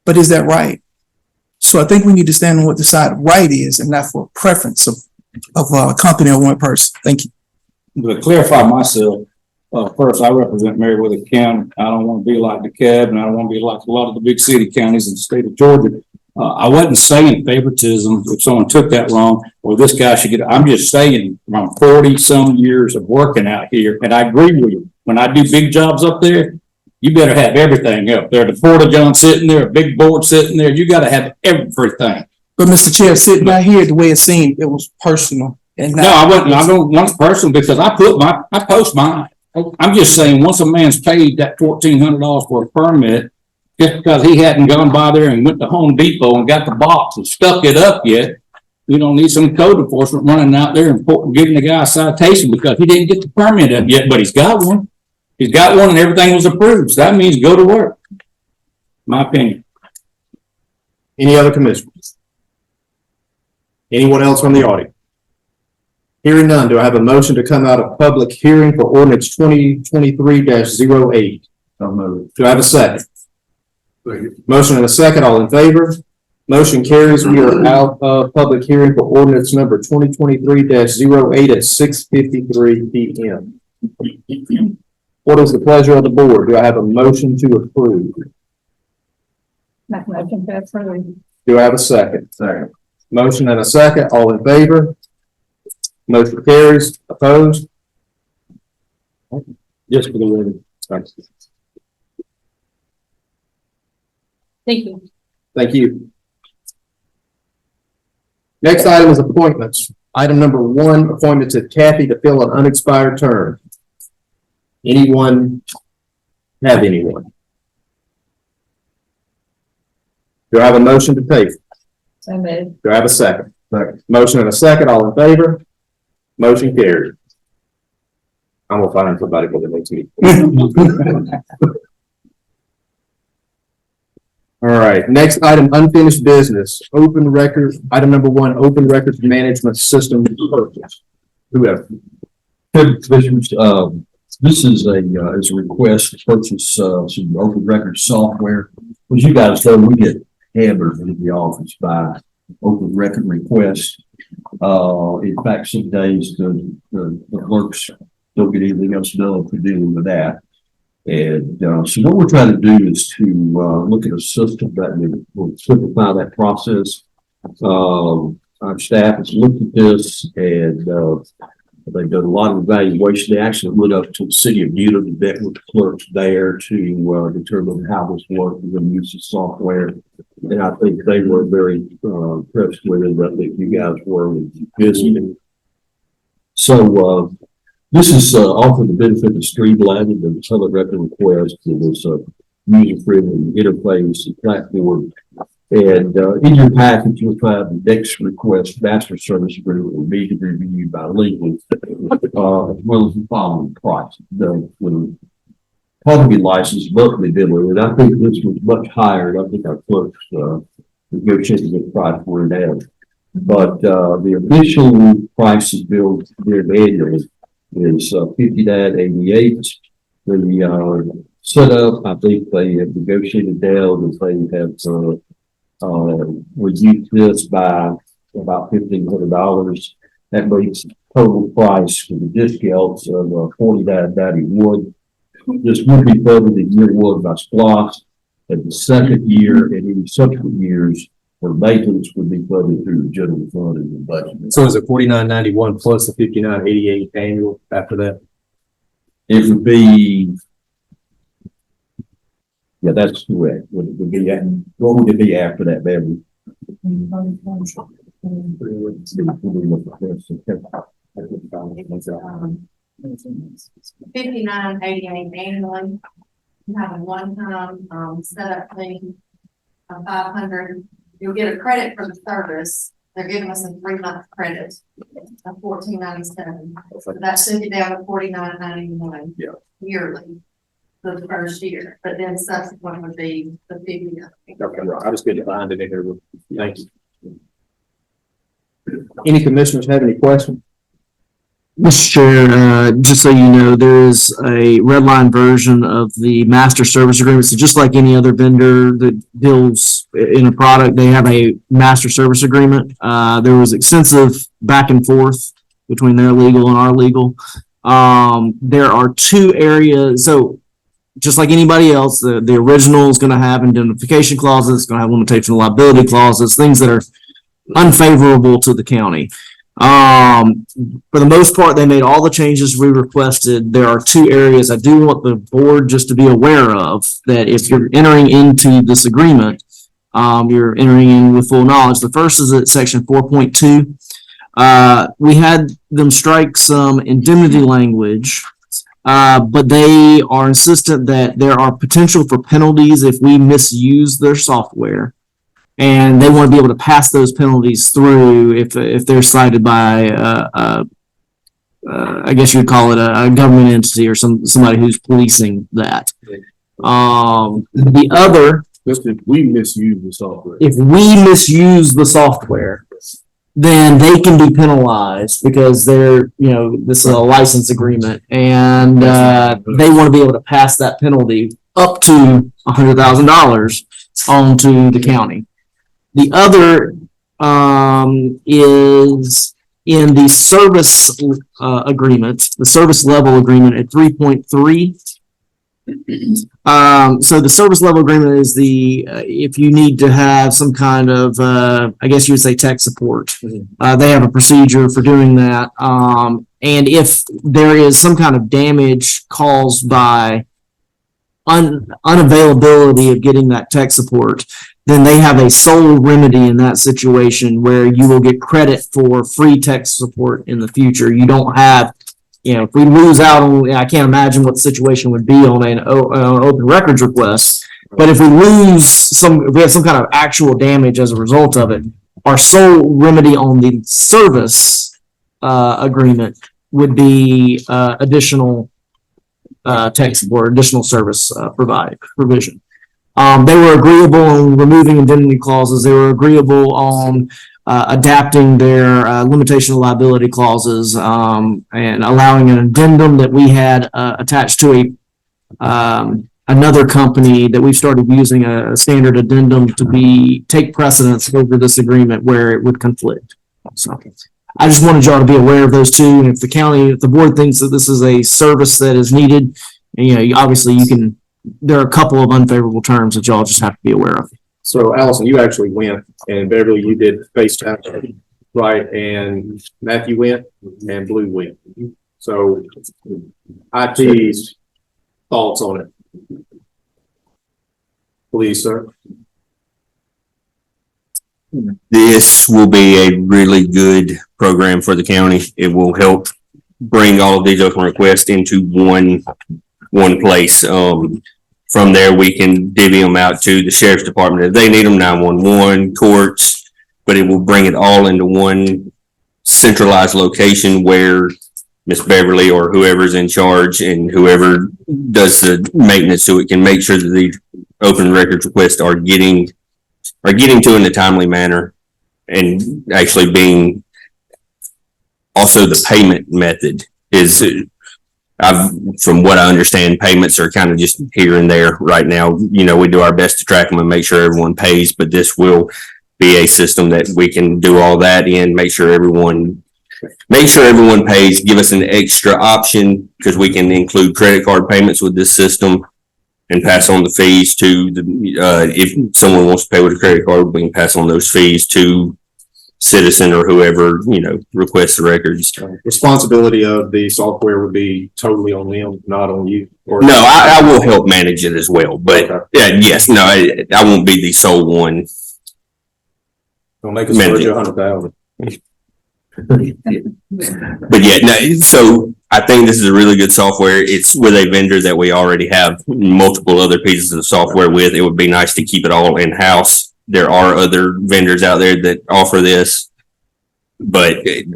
But is that right? So I think we need to stand on what the side of right is and not for a preference of a company or one person. Thank you. To clarify myself, first, I represent Meriwether County. I don't want to be like DeKalb, and I don't want to be like a lot of the big city counties in the state of Georgia. I wasn't saying favoritism, if someone took that wrong, or this guy should get, I'm just saying, from 40-some years of working out here, and I agree with you. When I do big jobs up there, you better have everything up there. The porta-john sitting there, a big board sitting there, you got to have everything. But Mr. Chair, sitting out here, the way it seemed, it was personal. And No, I don't want it personal because I post mine. I'm just saying, once a man's paid that $1,400 for a permit, just because he hadn't gone by there and went to Home Depot and got the box and stuck it up yet, we don't need some code enforcement running out there and giving the guy a citation because he didn't get the permit up yet, but he's got one. He's got one and everything was approved. So that means go to work. My opinion. Any other commissioners? Anyone else from the audience? Hearing none, do I have a motion to come out of public hearing for ordinance 2023-08? Do I have a second? Motion and a second, all in favor? Motion carries. We are out of public hearing for ordinance number 2023-08 at 6:53 p.m. What is the pleasure of the board? Do I have a motion to approve? Do I have a second? Second. Motion and a second, all in favor? Motion carries. Opposed? Just for the record. Thank you. Thank you. Next item is appointments. Item number 1, appointment to Kathy to fill an unexpired term. Anyone have anyone? Do I have a motion to table? So moved. Do I have a second? Motion and a second, all in favor? Motion carried. I'm gonna find somebody for the next meeting. All right, next item, unfinished business, open record, item number 1, open records management system purchase. Whoever. Commissioners, this is a request to purchase, some open record software. As you guys know, we get hammered in the office by open record requests. In fact, some days the clerks don't get anything else done for dealing with that. And, so what we're trying to do is to, look at a system that will simplify that process. Our staff has looked at this and, they've done a lot of evaluation. They actually went up to the city of Newton and met with the clerks there to, determine how this works. We're going to use the software. And I think they were very, impressed with it. I think you guys were visiting. So, this is, offered the benefit of streamlining the public record request to this, user-friendly interface and platform. And, in your package, you'll find the next request, master service agreement will be reviewed by legal, as well as the following price. The public license monthly billing, and I think this was much higher, and I think our clerks, negotiated the price for it now. But, the initial price is billed here annually is $59.88. The, setup, I think they have negotiated down and they have, reduced this by about $1,500. That makes the total price for the discounts of $49.91. This would be funded in year 1 by SPLOST, and the second year and any subsequent years for maintenance would be funded through the general fund and the budget. So is it $49.91 plus the $59.88 annual after that? It would be, yeah, that's correct. What would it be after that, baby? $59.88 annually. You have a one-time, setup fee of $500. You'll get a credit for the service. They're giving us a 3-month credit of $14.97. So that should be down to $49.91 yearly for the first year, but then subsequent would be the $50. Okay, right. I just couldn't find it in here. Thank you. Any commissioners have any questions? Mr. Chair, just so you know, there is a red line version of the master service agreement. So just like any other vendor that deals in a product, they have a master service agreement. There was extensive back and forth between their legal and our legal. There are 2 areas. So just like anybody else, the original is going to have indemnification clauses, it's going to have limitation of liability clauses, things that are unfavorable to the county. For the most part, they made all the changes we requested. There are 2 areas I do want the board just to be aware of, that if you're entering into this agreement, you're entering in with full knowledge. The first is at section 4.2. We had them strike some indemnity language, but they are insistent that there are potential for penalties if we misuse their software. And they want to be able to pass those penalties through if they're cited by, I guess you'd call it a government entity or somebody who's policing that. The other, If we misuse the software. if we misuse the software, then they can be penalized because they're, this is a license agreement, and they want to be able to pass that penalty up to $100,000 onto the county. The other is in the service agreement, the service level agreement at 3.3. So the service level agreement is if you need to have some kind of, I guess you would say tech support. They have a procedure for doing that. And if there is some kind of damage caused by unavailability of getting that tech support, then they have a sole remedy in that situation where you will get credit for free tech support in the future. You don't have, if we lose out on, I can't imagine what the situation would be on an open records request. But if we if we have some kind of actual damage as a result of it, our sole remedy on the service agreement would be additional tech support, additional service provision. They were agreeable on removing indemnity clauses. They were agreeable on adapting their limitation of liability clauses and allowing an addendum that we had attached to another company that we've started using a standard addendum to take precedence over this agreement where it would conflict. So I just wanted y'all to be aware of those two. And if the board thinks that this is a service that is needed, obviously there are a couple of unfavorable terms that y'all just have to be aware of. So Allison, you actually went, and Beverly, you did FaceTime, right? And Matthew went, and Blue went. So IT's thoughts on it. Please, sir. This will be a really good program for the county. It will help bring all of these open requests into one place. From there, we can divvy them out to the sheriff's department if they need them, 911, courts, but it will bring it all into one centralized location where Miss Beverly or whoever's in charge and whoever does the maintenance, so it can make sure that the open records requests are getting to in a timely manner, and actually being also the payment method is. From what I understand, payments are kind of just here and there right now. We do our best to track them and make sure everyone pays, but this will be a system that we can do all that in, make sure everyone pays, give us an extra option because we can include credit card payments with this system and pass on the fees to if someone wants to pay with a credit card, we can pass on those fees to citizen or whoever, requests the records. Responsibility of the software would be totally on them, not on you. Or no, I will help manage it as well, but yes, no, I won't be the sole one. Don't make us charge you $100,000. But yeah, no, so I think this is a really good software. It's with a vendor that we already have multiple other pieces of software with. It would be nice to keep it all in-house. There are other vendors out there that offer this, but it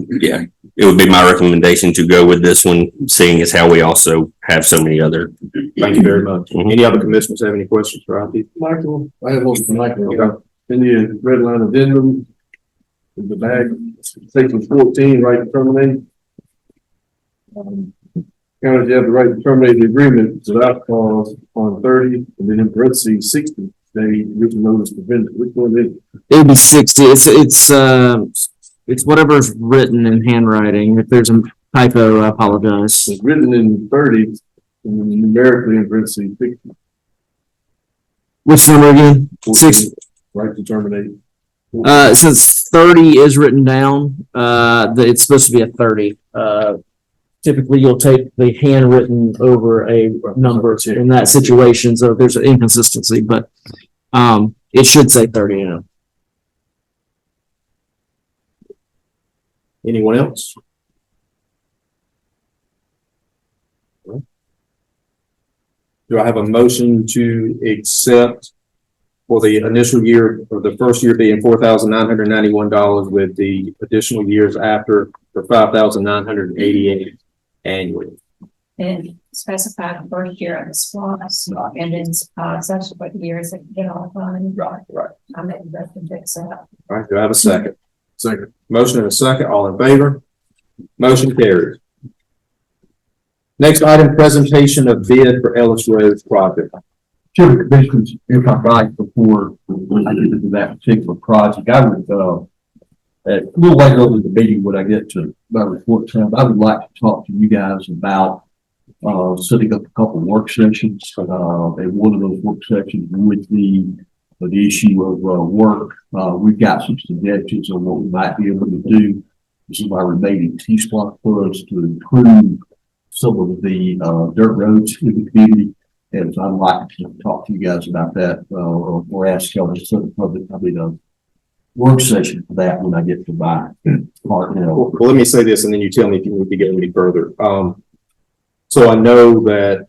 would be my recommendation to go with this one, seeing as how we also have so many other. Thank you very much. Any other commissioners have any questions for IT? Michael, I have one for Michael. In the red line addendum, in the bag, section 14, right to terminate. County, you have the right to terminate the agreement without clause on 30, and then in parentheses 60. They written notice to vendor. Which one is it? It would be 60. It's whatever's written in handwriting. If there's a typo, I apologize. It's written in 30, and numerically in parentheses 60. Which number again? 60. Right to terminate. Since 30 is written down, it's supposed to be a 30. Typically, you'll take the handwritten over a number in that situation, so there's an inconsistency, but it should say 30. Anyone else? Do I have a motion to accept for the initial year, or the first year being $4,991 with the additional years after for $5,988 annually? And specify the first year of the swap, and then subsequent years that get all done. Right. I make the best of fix that. All right, do I have a second? Second. Motion and a second, all in favor? Motion carries. Next item, presentation of bid for Ellis Road project. Sure, Commissioners, if I'm right, before I get into that particular project, I would, a little later in the meeting when I get to my report time, I would like to talk to you guys about setting up a couple of work sessions. And one of those work sessions would be the issue of work. We've got some suggestions on what we might be able to do with some of our remaining T-Splosh funds to improve some of the dirt roads in the community. And so I'd like to talk to you guys about that, or ask y'all to set a work session for that when I get to my part. Well, let me say this, and then you tell me if you need to get any further. So I know that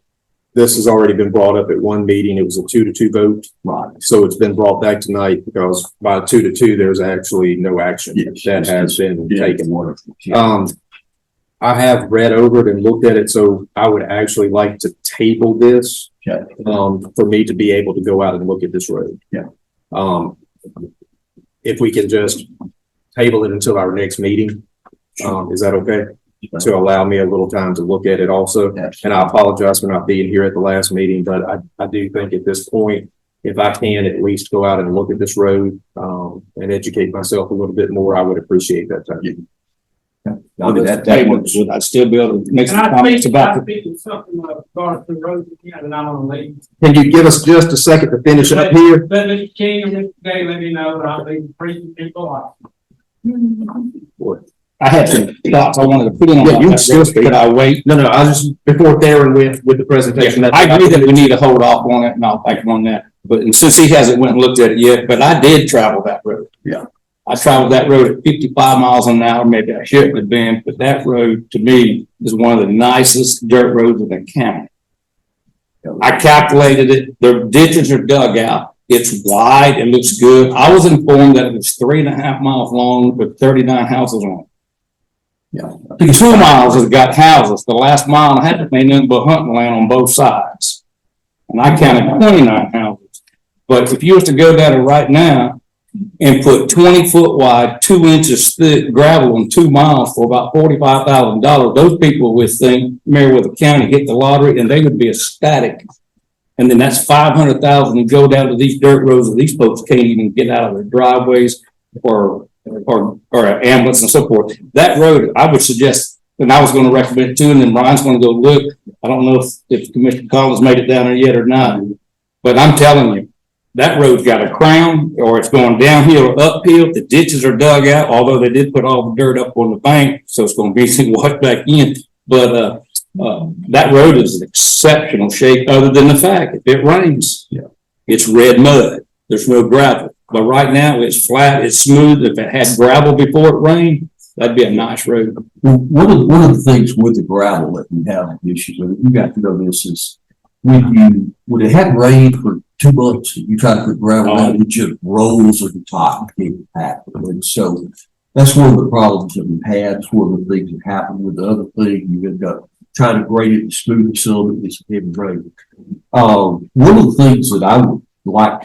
this has already been brought up at one meeting. It was a 2-2 vote. Right. So it's been brought back tonight because by 2-2, there's actually no action that has been taken. I have read over it and looked at it, so I would actually like to table this. Okay. For me to be able to go out and look at this road. Yeah. If we can just table it until our next meeting, is that okay? To allow me a little time to look at it also. And I apologize for not being here at the last meeting, but I do think at this point, if I can at least go out and look at this road, and educate myself a little bit more, I would appreciate that time. Yeah. I mean, that works. Would I still be able to make some And I comments think, about I it? think it's something about the road, and I'm gonna leave. Can you give us just a second to finish up here? But Mr. King and Mr. Day, let me know that I'll be preaching people off. I had some thoughts I wanted to put in on Yeah, you can that. still speak. Could I wait? No, I was just, before Darren went with the presentation. I agree that we need to hold off on it, and I'll back on that. But and since he hasn't went and looked at it yet, but I did travel that road. Yeah. I traveled that road at 55 miles an hour. Maybe I shouldn't have been, but that road to me is one of the nicest dirt roads in the county. I calculated it. The ditches are dug out. It's wide. It looks good. I was informed that it was 3.5 miles long with 39 houses on it. Yeah. 2 miles has got houses. The last mile and a half ain't nothing but hunting land on both sides. And I counted 29 houses. But if you was to go down it right now and put 20-foot wide, 2 inches thick gravel on 2 miles for about $45,000, those people would think Meriwether County hit the lottery and they would be ecstatic. And then that's $500,000 to go down to these dirt roads that these folks can't even get out of their driveways or an ambulance and so forth. That road, I would suggest, and I was going to recommend it too, and then Brian's going to go look. I don't know if Commissioner Collins made it down there yet or not, but I'm telling you, that road's got a crown, or it's going downhill or uphill. The ditches are dug out, although they did put all the dirt up on the bank, so it's going to be washed back in. But that road is in exceptional shape, other than the fact if it rains, it's red mud. There's no gravel. But right now it's flat, it's smooth. If it had gravel before it rained, that'd be a nice road. Well, one of the things with the gravel that we have issues with, you got to know this is when it hadn't rained for 2 months, you try to put gravel down, it just rolls at the top and packed. And so that's one of the problems that we've had. It's one of the things that happened with the other thing. You end up trying to grade it and smooth it some of it's heavy rain. One of the things that I would like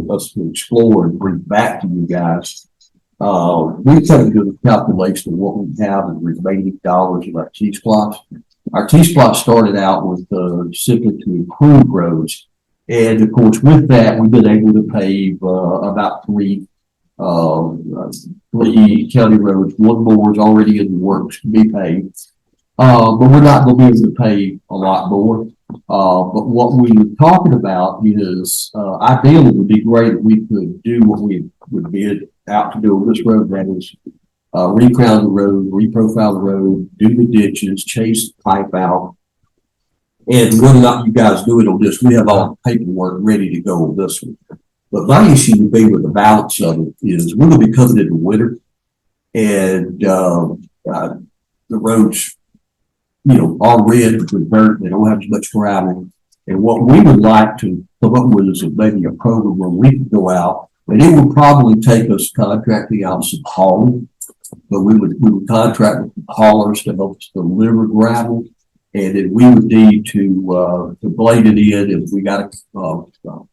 us to explore and bring back to you guys, we've tried to do a calculation of what we have in remaining dollars in our T-Splosh. Our T-Splosh started out with simply to improve roads. And of course, with that, we've been able to pave about 3 county roads. One more is already in the works to be paved. But we're not going to be able to pave a lot more. But what we were talking about is ideally it would be great if we could do what we would bid out to do on this road. That is recrown the road, reprofile the road, do the ditches, chase the pipe out. And whether or not you guys do it on this, we have all the paperwork ready to go on this one. But my issue would be with the balance of it is we're going to be coming into winter and the roads, are red with dirt. They don't have as much gravel. And what we would like to come up with is maybe a program where we can go out, and it would probably take us contracting out some hauling, but we would contract with the haulers to help us deliver gravel. And then we would need to blade it in if we got a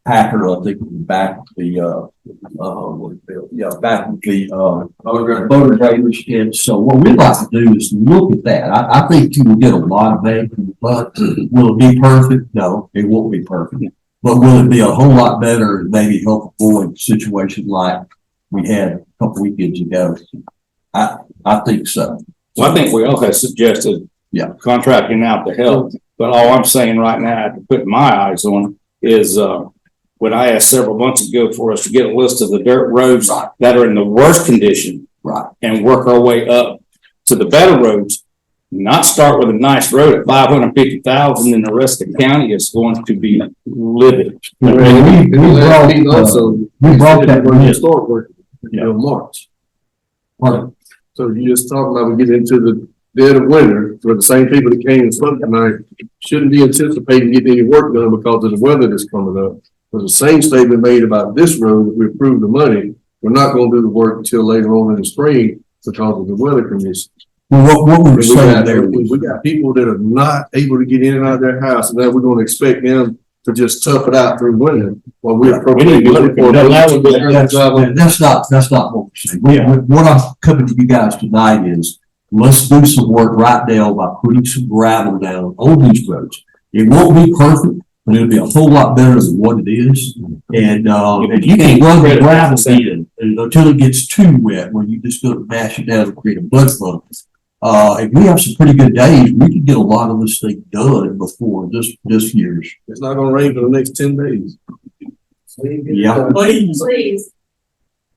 packer, I think, back with the motor graders. And so what we'd like to do is look at that. I think you will get a lot of bang for the buck. Will it be perfect? No, it won't be perfect. But will it be a whole lot better and maybe help avoid situations like we had a couple weekends ago? I think so. Well, I think we all have suggested contracting out to help. But all I'm saying right now, to put my eyes on, is when I asked several months ago for us to get a list of the dirt roads that are in the worst condition, and work our way up to the better roads. Not start with a nice road at $550,000, and the rest of the county is going to be livid. We brought that when you start working in March. So you just talking about we get into the dead of winter for the same people that came and spoke tonight, shouldn't be anticipating getting any work done because of the weather that's coming up. But the same statement made about this road, if we approve the money, we're not gonna do the work until later on in the spring because of the weather conditions. Well, what we were We saying there got, was, we got people that are not able to get in and out of their house, and now we're gonna expect them to just tough it out through winter while we appropriate money for that's not what we're saying. What I'm coming to you guys tonight is, let's do some work right now by putting some gravel down on these roads. It won't be perfect, but it'll be a whole lot better than what it is. And, if you can run the gravel in until it gets too wet, where you just go to mash it down and create a mud flow. If we have some pretty good days, we can get a lot of this thing done before this year's. It's not gonna rain for the next 10 days. Yeah. Please.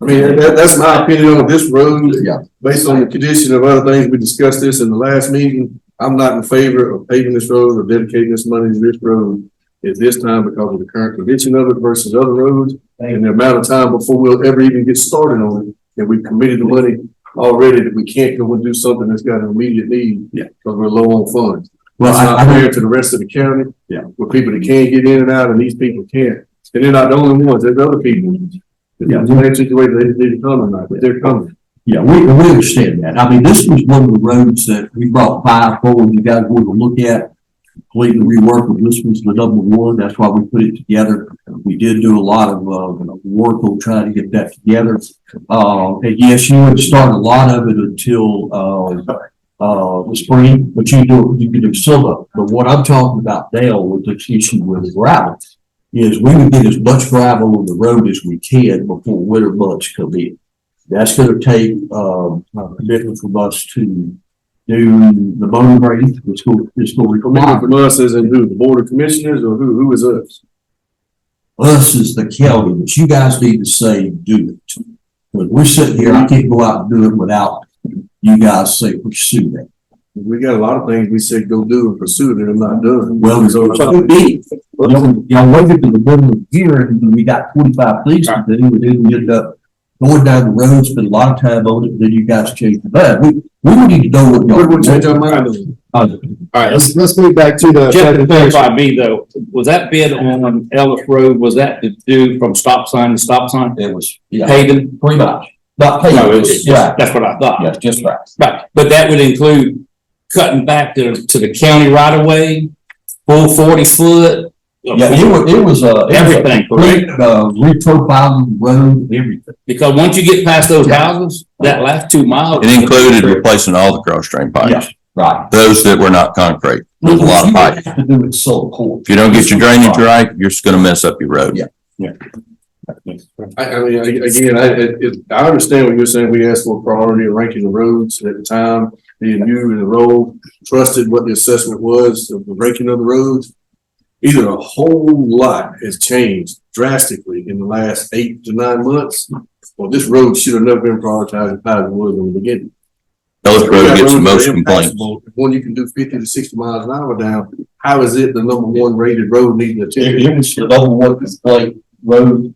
I mean, that's my opinion on this road. Yeah. Based on the condition of other things, we discussed this in the last meeting. I'm not in favor of paving this road or dedicating this money to this road at this time because of the current condition of it versus other roads and the amount of time before we'll ever even get started on it. And we've committed the money already that we can't go and do something that's got an immediate need. Yeah. Because we're low on funds. Well, That's not I fair to the rest of the county. Yeah. With people that can't get in and out and these people can't. And they're not the only ones. There's other people. Yeah, it's a situation they didn't come tonight, but they're coming. Yeah, we understand that. I mean, this was one of the roads that we brought 5 forward. You guys want to look at, completely rework. This was the number one. That's why we put it together. We did do a lot of work on trying to get that together. And yes, you would start a lot of it until the spring, but you can do some of it. But what I'm talking about now with this issue with gravel is we would get as much gravel on the road as we can before winter months come in. That's gonna take a commitment from us to do the motor grading. It's going to require From us as in who, the board of commissioners or who is us? us as the county, but you guys need to say, do it. But we're sitting here, I can't go out and do it without you guys say pursue that. We got a lot of things we said go do and pursue that I'm not doing. Well, so y'all waited to the middle of the year and we got 25 things to do, and then we ended up going down the road, spent a lot of time on it, and then you guys changed the mind. We need to know what y'all. We'll change our mind on. All right, let's move back to the. Just to clarify me though, was that bid on Ellis Road, was that to do from stop sign to stop sign? It was, yeah, Paving? pretty much. Not paving, No, it was, right, that's what I thought. yes, just right. Right, but that would include cutting back to the county right of way, full 40 foot. Yeah, it was Everything, correct? Reprofiling the road, everything. Because once you get past those houses, that last 2 miles. It included replacing all the cross drain pipes, Yes, right. those that were not concrete. There's a lot of pipe. You have to do it so cool. If you don't get your drainage right, you're just gonna mess up your road. Yeah. I mean, again, I understand what you're saying. We asked for priority of ranking the roads at the time. Being you in the role, trusted what the assessment was of the ranking of the roads. Either a whole lot has changed drastically in the last 8 to 9 months, or this road should have never been prioritized as high as it was in the beginning. Ellis Road gets the Roads most that are complaints. impassable. When you can do 50 to 60 miles an hour down, how is it the number one rated road needing attention? It was the number one complaint road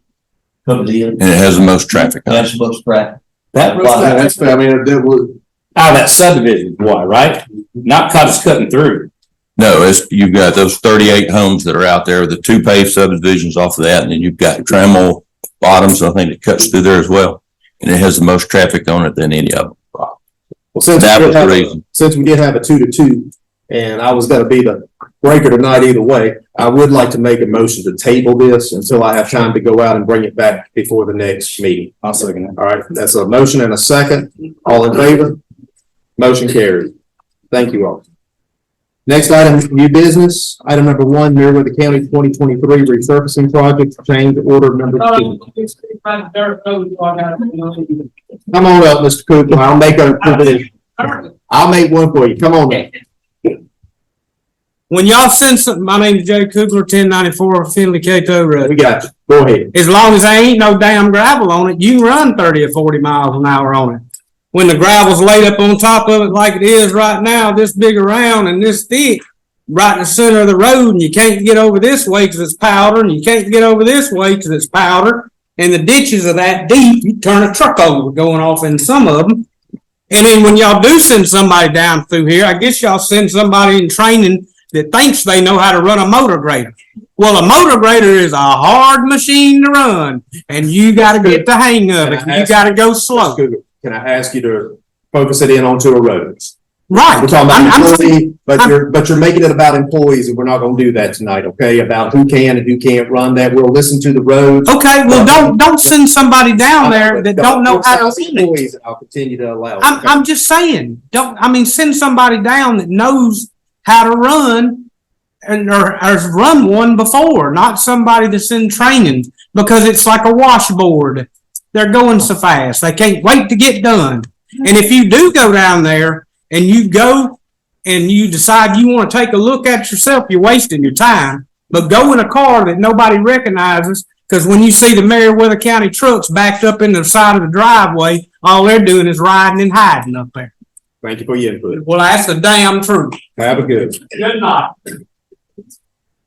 coming in. And it has the most traffic on it. That's most traffic. That's fair. I mean, that was, Out of that subdivision, why, right? Not cause it's cutting through. No, you've got those 38 homes that are out there, the 2 paved subdivisions off of that, and then you've got Trammell Bottoms, I think it cuts through there as well. And it has the most traffic on it than any of them. Well, since That we was did the have, reason. since we did have a 2-2, and I was gonna be the breaker tonight either way, I would like to make a motion to table this until I have time to go out and bring it back before the next meeting. I'll second that. All right, that's a motion and a second. All in favor? Motion carried. Thank you all. Next item, new business. Item number 1, Meriwether County 2023 resurfacing project, change order number 2. Come on up, Mr. Cooper. I'll make a provision. I'll make one for you. Come on now. When y'all send something, my name is Jay Kugler, 1094 Finley Cato We Road. got you. Go ahead. As long as there ain't no damn gravel on it, you can run 30 or 40 miles an hour on it. When the gravel's laid up on top of it like it is right now, this big around and this thick, right in the center of the road, and you can't get over this way because it's powder, and you can't get over this way because it's powder, and the ditches are that deep, you turn a truck over going off in some of them. And then when y'all do send somebody down through here, I guess y'all send somebody in training that thinks they know how to run a motor grader. Well, a motor grader is a hard machine to run, and you gotta get the hang of it. You gotta go slow. Can I ask you to focus it in onto a road? Right. We're talking about employee, but you're making it about employees, and we're not gonna do that tonight, okay? About who can and who can't run that. We'll listen to the roads. Okay, well, don't send somebody down there that don't know how to run it. Employees, I'll continue to allow. I'm just saying, send somebody down that knows how to run or has run one before, not somebody that's in training, because it's like a washboard. They're going so fast. They can't wait to get done. And if you do go down there and you go and you decide you want to take a look at yourself, you're wasting your time. But go in a car that nobody recognizes, because when you see the Meriwether County trucks backed up in the side of the driveway, all they're doing is riding and hiding up there. Thank you for your input. Well, that's the damn truth. Have a good. Good night.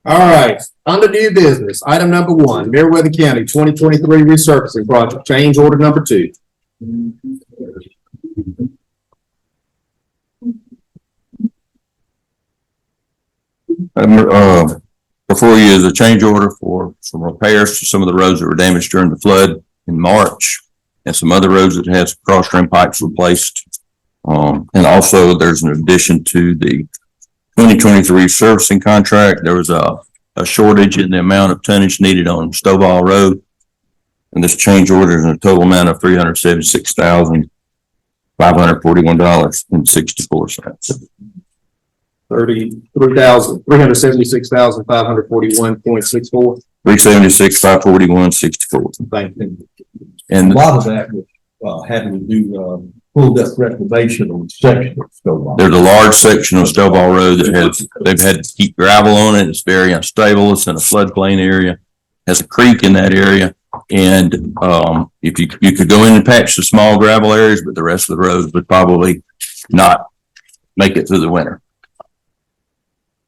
All right, under new business, item number 1, Meriwether County 2023 resurfacing project, change order number 2. Before you is a change order for some repairs to some of the roads that were damaged during the flood in March, and some other roads that has cross drain pipes replaced. And also there's an addition to the 2023 servicing contract. There was a shortage in the amount of tonnage needed on Stovall Road. And this change order is in a total amount of $376,541.64. $376,541.64. 376,541.64. Thank you. And A lot of that was, having to do, pulled up reclamation on section of Stovall. there's a large section of Stovall Road that they've had to keep gravel on it. It's very unstable. It's in a floodplain area. Has a creek in that area. And, if you could go in and patch the small gravel areas, but the rest of the roads would probably not make it through the winter.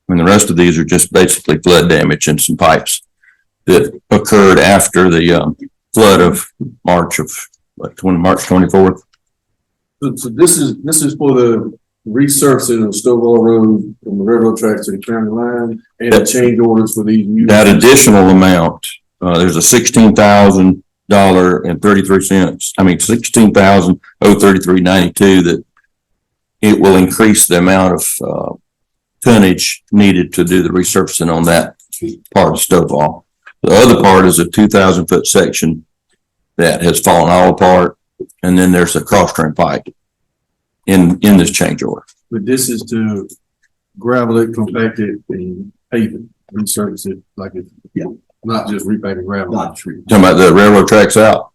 And the rest of these are just basically flood damage and some pipes that occurred after the, flood of March 24th. So this is for the resurfacing of Stovall Road from the railroad tracks to the county line, and the change orders for these new. That additional amount, there's a $16,000.33. $16,033.92 that it will increase the amount of, tonnage needed to do the resurfacing on that part of Stovall. The other part is a 2,000-foot section that has fallen all apart, and then there's a cross drain pipe in this change order. But this is to gravel it, compact it, and pave it, resurface it like it, not just repacking gravel. Not true. Talking about the railroad tracks out.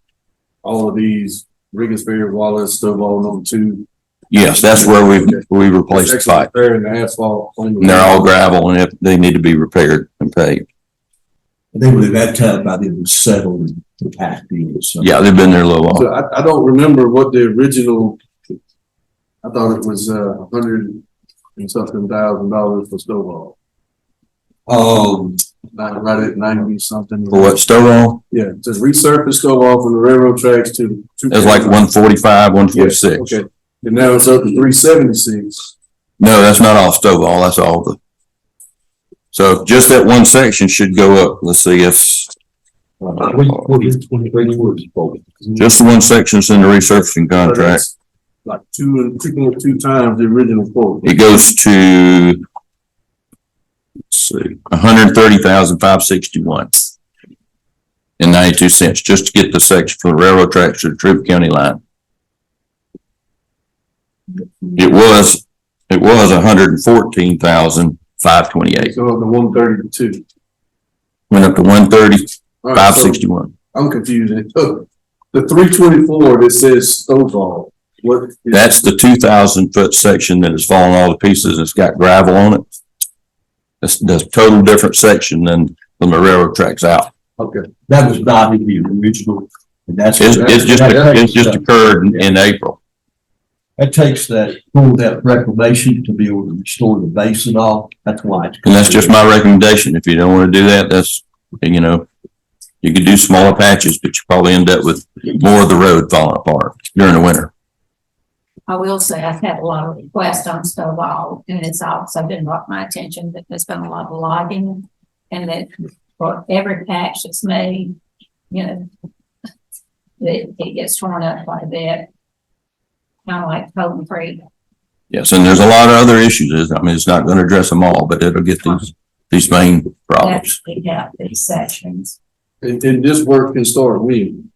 All of these, Rigginsbury, Wallace, Stovall, number 2. Yes, that's where we replaced the pipe. There in the asphalt. And they're all gravel, and they need to be repaired and paved. They would have that time by then was settled and packed in. So. Yeah, they've been there a little while. So I don't remember what the original, I thought it was $100 and something thousand for Stovall. Right at 90 something. For what, Stovall? Yeah, just resurface Stovall from the railroad tracks to. It's like 145, 146. Okay, and now it's up to 376. No, that's not all Stovall, that's all the. So just that one section should go up. Let's see, it's. Just the one section's in the resurfacing contract. Like 2.2 times the original quote. It goes to, let's see, $130,561.92 just to get the section from the railroad tracks to the Troup County line. It was $114,528. So the 132. Went up to 130,561. I'm confused. The 324 that says Stovall. That's the 2,000-foot section that has fallen all to pieces. It's got gravel on it. That's a total different section than from the railroad tracks out. Okay, that was not in the original. And that's It's just occurred in April. That takes that reclamation to be able to restore the base and all. That's why. And that's just my recommendation. If you don't want to do that, that's, you could do smaller patches, but you probably end up with more of the road falling apart during the winter. I will say I've had a lot of requests on Stovall, and it's also been brought to my attention that there's been a lot of logging, and that for every patch that's made, you know, that it gets torn up quite a bit. Kind of like Colton Creek. Yes, and there's a lot of other issues. I mean, it's not going to address them all, but it'll get these main problems. They have these sections. And this work can start when?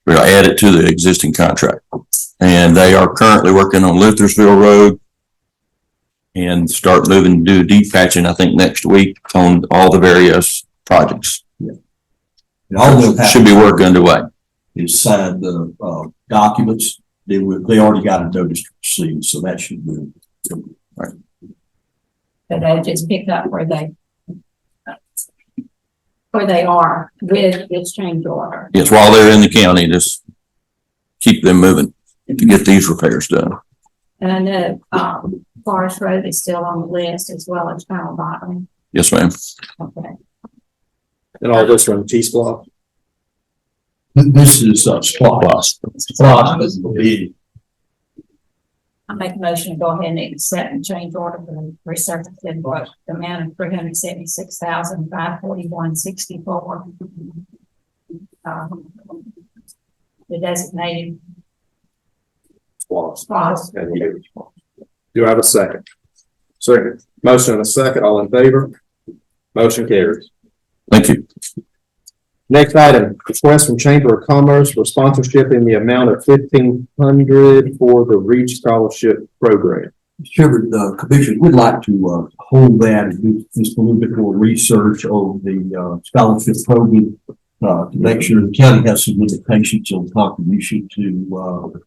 We'll add it to the existing contract. And they are currently working on Luthersville Road and start moving to do deep patching, I think, next week on all the various projects. And all they'll have Should be work underway. is sign the, documents. They already got a notice to proceed, so that should be. Right. But they just pick up where they are with this change order. Yes, while they're in the county, just keep them moving to get these repairs done. And I know, Forest Road is still on the list as well as Pound Bottom. Yes, ma'am. Okay. And all this from T-Splosh? This is, Splosh. Splosh is the bid. I make a motion to go ahead and accept and change order for the resurfacing work, the amount of $376,541.64. The designated Splosh. spot. Do I have a second? Second. Motion and a second, all in favor? Motion carries. Thank you. Next item, request from Chamber of Commerce for sponsorship in the amount of $1,500 for the REACH Scholarship Program. Chairman, the commission would like to, hold that and do just a little bit more research on the, scholarship program, to make sure the county has some limitations on contribution to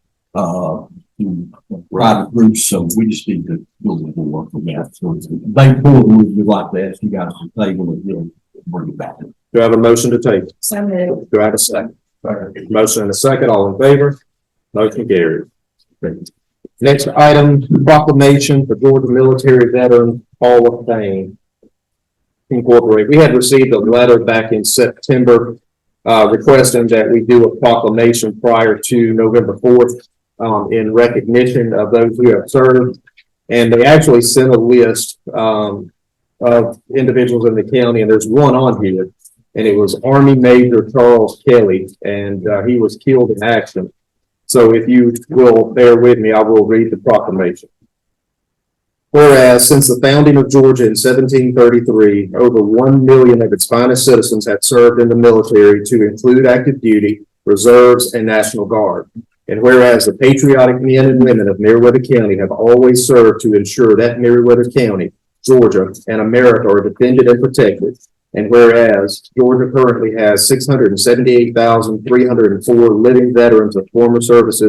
private groups, so we just need to do a little more work on that. So they would like to ask you guys to table it, and bring it back. Do I have a motion to table? So moved. Do I have a second? Motion and a second, all in favor? Motion carries. Next item, proclamation for Georgia Military Veterans Hall of Fame Incorporated. We had received a letter back in September requesting that we do a proclamation prior to November 4th in recognition of those who have served. And they actually sent a list of individuals in the county, and there's one on here. And it was Army Major Charles Kelly, and he was killed in action. So if you will bear with me, I will read the proclamation. Whereas since the founding of Georgia in 1733, over 1 million of its finest citizens had served in the military, to include active duty, reserves, and National Guard. And whereas the patriotic men and women of Meriwether County have always served to ensure that Meriwether County, Georgia, and America are defended and protected. And whereas Georgia currently has 678,304 living veterans of former service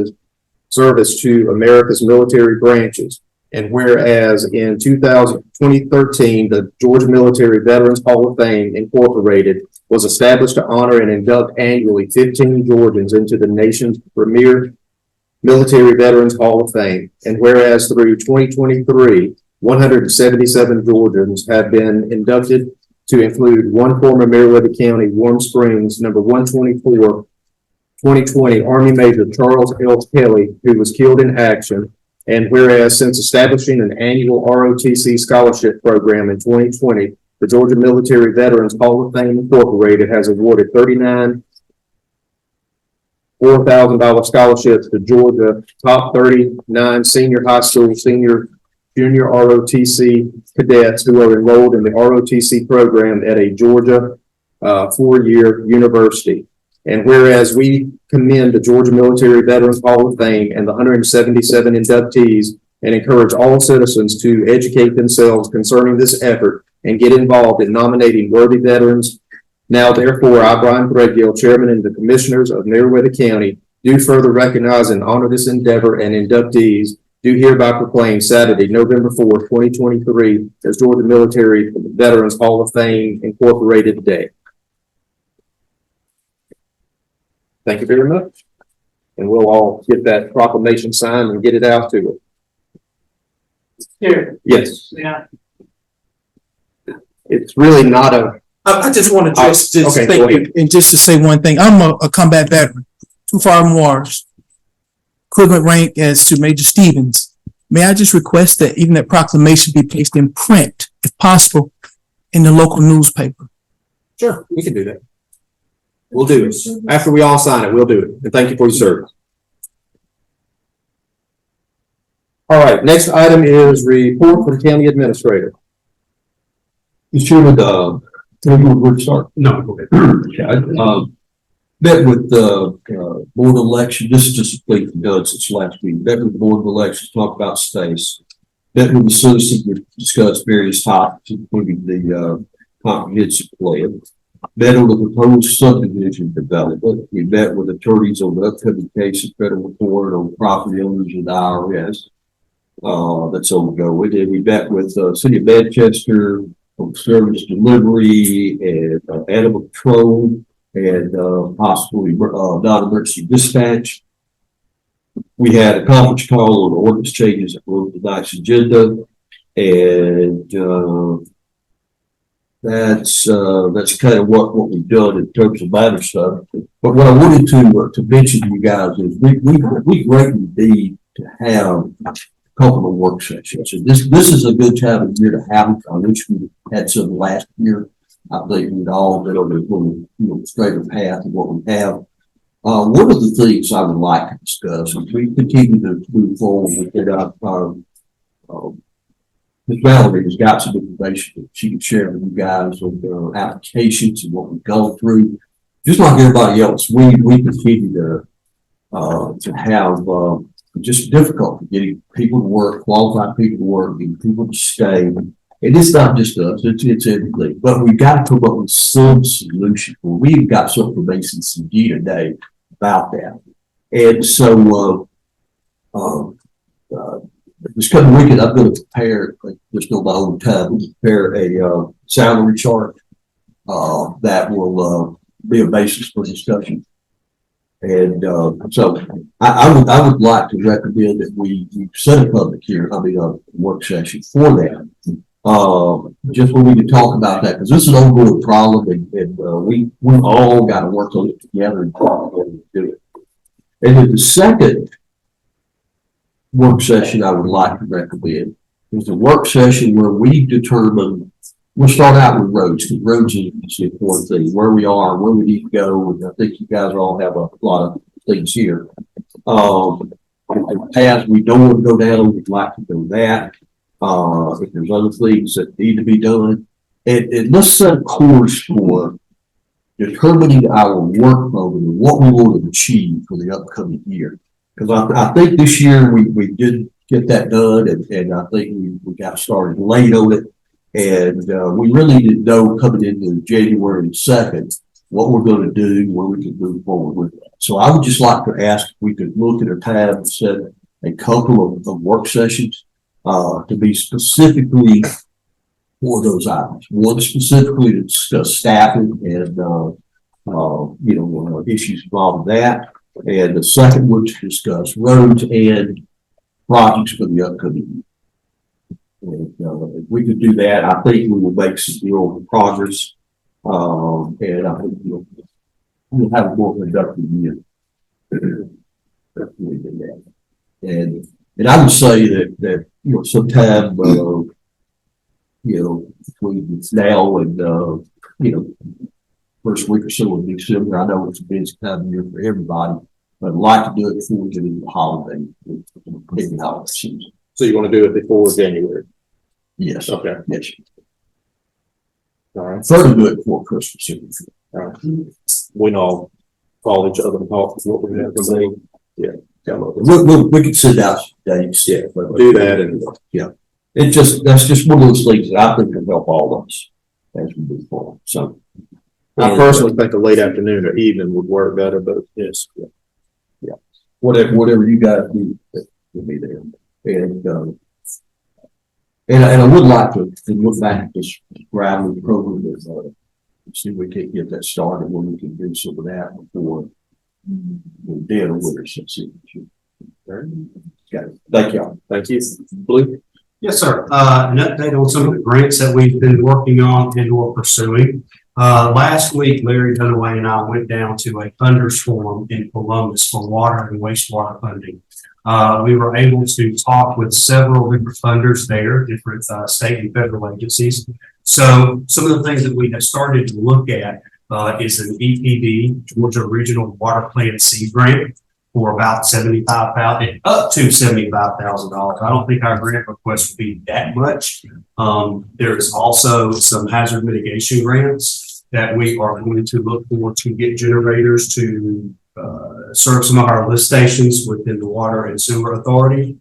to America's military branches. And whereas in 2013, the Georgia Military Veterans Hall of Fame Incorporated was established to honor and induct annually 15 Georgians into the nation's premier Military Veterans Hall of Fame. And whereas through 2023, 177 Georgians have been inducted, to include one former Meriwether County Warm Springs number 124, 2020 Army Major Charles L. Kelly, who was killed in action. And whereas since establishing an annual ROTC scholarship program in 2020, the Georgia Military Veterans Hall of Fame Incorporated has awarded 39 $4,000 scholarships to Georgia top 39 senior high school, junior ROTC cadets who are enrolled in the ROTC program at a Georgia 4-year university. And whereas we commend the Georgia Military Veterans Hall of Fame and the 177 inductees, and encourage all citizens to educate themselves concerning this effort and get involved in nominating worthy veterans. Now, therefore, I, Brian Threadgill, Chairman and the Commissioners of Meriwether County, do further recognize and honor this endeavor and inductees, do hereby proclaim Saturday, November 4th, 2023 as Georgia Military Veterans Hall of Fame Incorporated Day. Thank you very much. And we'll all get that proclamation signed and get it out to it. Here. Yes. Yeah. It's really not a. I just want to just okay, thank you, and just to say one thing. I'm a combat veteran, 2 foreign wars. equivalent rank as to Major Stevens. May I just request that even that proclamation be placed in print, if possible, in the local newspaper? Sure, we can do that. We'll do it. After we all sign it, we'll do it. And thank you for your service. All right, next item is report from county administrator. Mr. Chairman, tell you where to start? No, go ahead. Okay, met with the board of election. This is just a thing we've done since last week. Met with the board of elections, talked about space. Met with the citizens, we discussed various topics, including the comprehensive plan. Met on the proposed subdivision development. We met with attorneys on the upcoming case in federal court on property owners and the IRS. That's ongoing. And we met with City of Manchester on service delivery and animal control and possibly non-emergency dispatch. We had a conference call on ordinance changes that were on tonight's agenda, and that's kind of what we've done in terms of minor stuff. But what I wanted to mention to you guys is we greatly need to have a couple of work sessions. And this is a good time of year to have them. I wish we had some last year. I think we'd all been on the straighter path of what we have. One of the things I would like to discuss as we continue to move forward with it, Ms. Valerie has got some information that she can share with you guys on the applications and what we've gone through. Just like everybody else, we continue to have just difficulty getting people to work, qualified people to work, getting people to stay. And it's not just us, it's everything. But we've got to come up with some solution. We've got some information today about that. And so this coming weekend, I'm going to prepare, just on my own time, prepare a salary chart that will be a basis for discussion. And so I would like to recommend that we set a public hearing, a work session for that. Just when we can talk about that, because this is an ongoing problem, and we all got to work on it together and do it. And then the second work session I would like to recommend is a work session where we determine, we'll start out with roads, because roads is the important thing, where we are, where we need to go, and I think you guys all have a lot of things here. Paths we don't want to go down, we'd like to do that. If there's other things that need to be done, and let's set a course for determining our work mode and what we want to achieve for the upcoming year. Because I think this year we did get that done, and I think we got started late on it, and we really didn't know coming into January 2nd what we're going to do, where we can move forward with that. So I would just like to ask if we could look at a time and set a couple of work sessions to be specifically for those items. One specifically to discuss staffing and issues involved in that, and the second one to discuss roads and projects for the upcoming year. And if we could do that, I think we will make some real progress, and I think we'll have a more productive year. And I would say that sometime between now and first week or so of December, I know it's a busy time of year for everybody, but I'd like to do it before we get into the holiday season. So you want to do it before January? Yes. Okay. Yes. All right. Further do it before Christmas. All right. We all call each other and talk what we have to say. Yeah. We could send out dates. Yeah, do that, and that's just one of those things that I think can help all of us as we move forward. So I personally think a late afternoon or evening would work better, but yes. Yeah. Whatever you guys do, will be there. And I would like to look back at this gravel program and see if we can get that started when we can do some of that before the dead of winter season. Thank y'all. Thank you. Blue? Yes, sir. An update on some of the grants that we've been working on and or pursuing. Last week, Larry Dunaway and I went down to a thunderstorm in Columbus for water and wastewater funding. We were able to talk with several different funders there, different state and federal agencies. So some of the things that we have started to look at is an EPD, Georgia Regional Water Plant Seed Grant, for about $75,000, up to $75,000. I don't think our grant request would be that much. There is also some hazard mitigation grants that we are going to look for to get generators to serve some of our lift stations within the Water and Sewer Authority.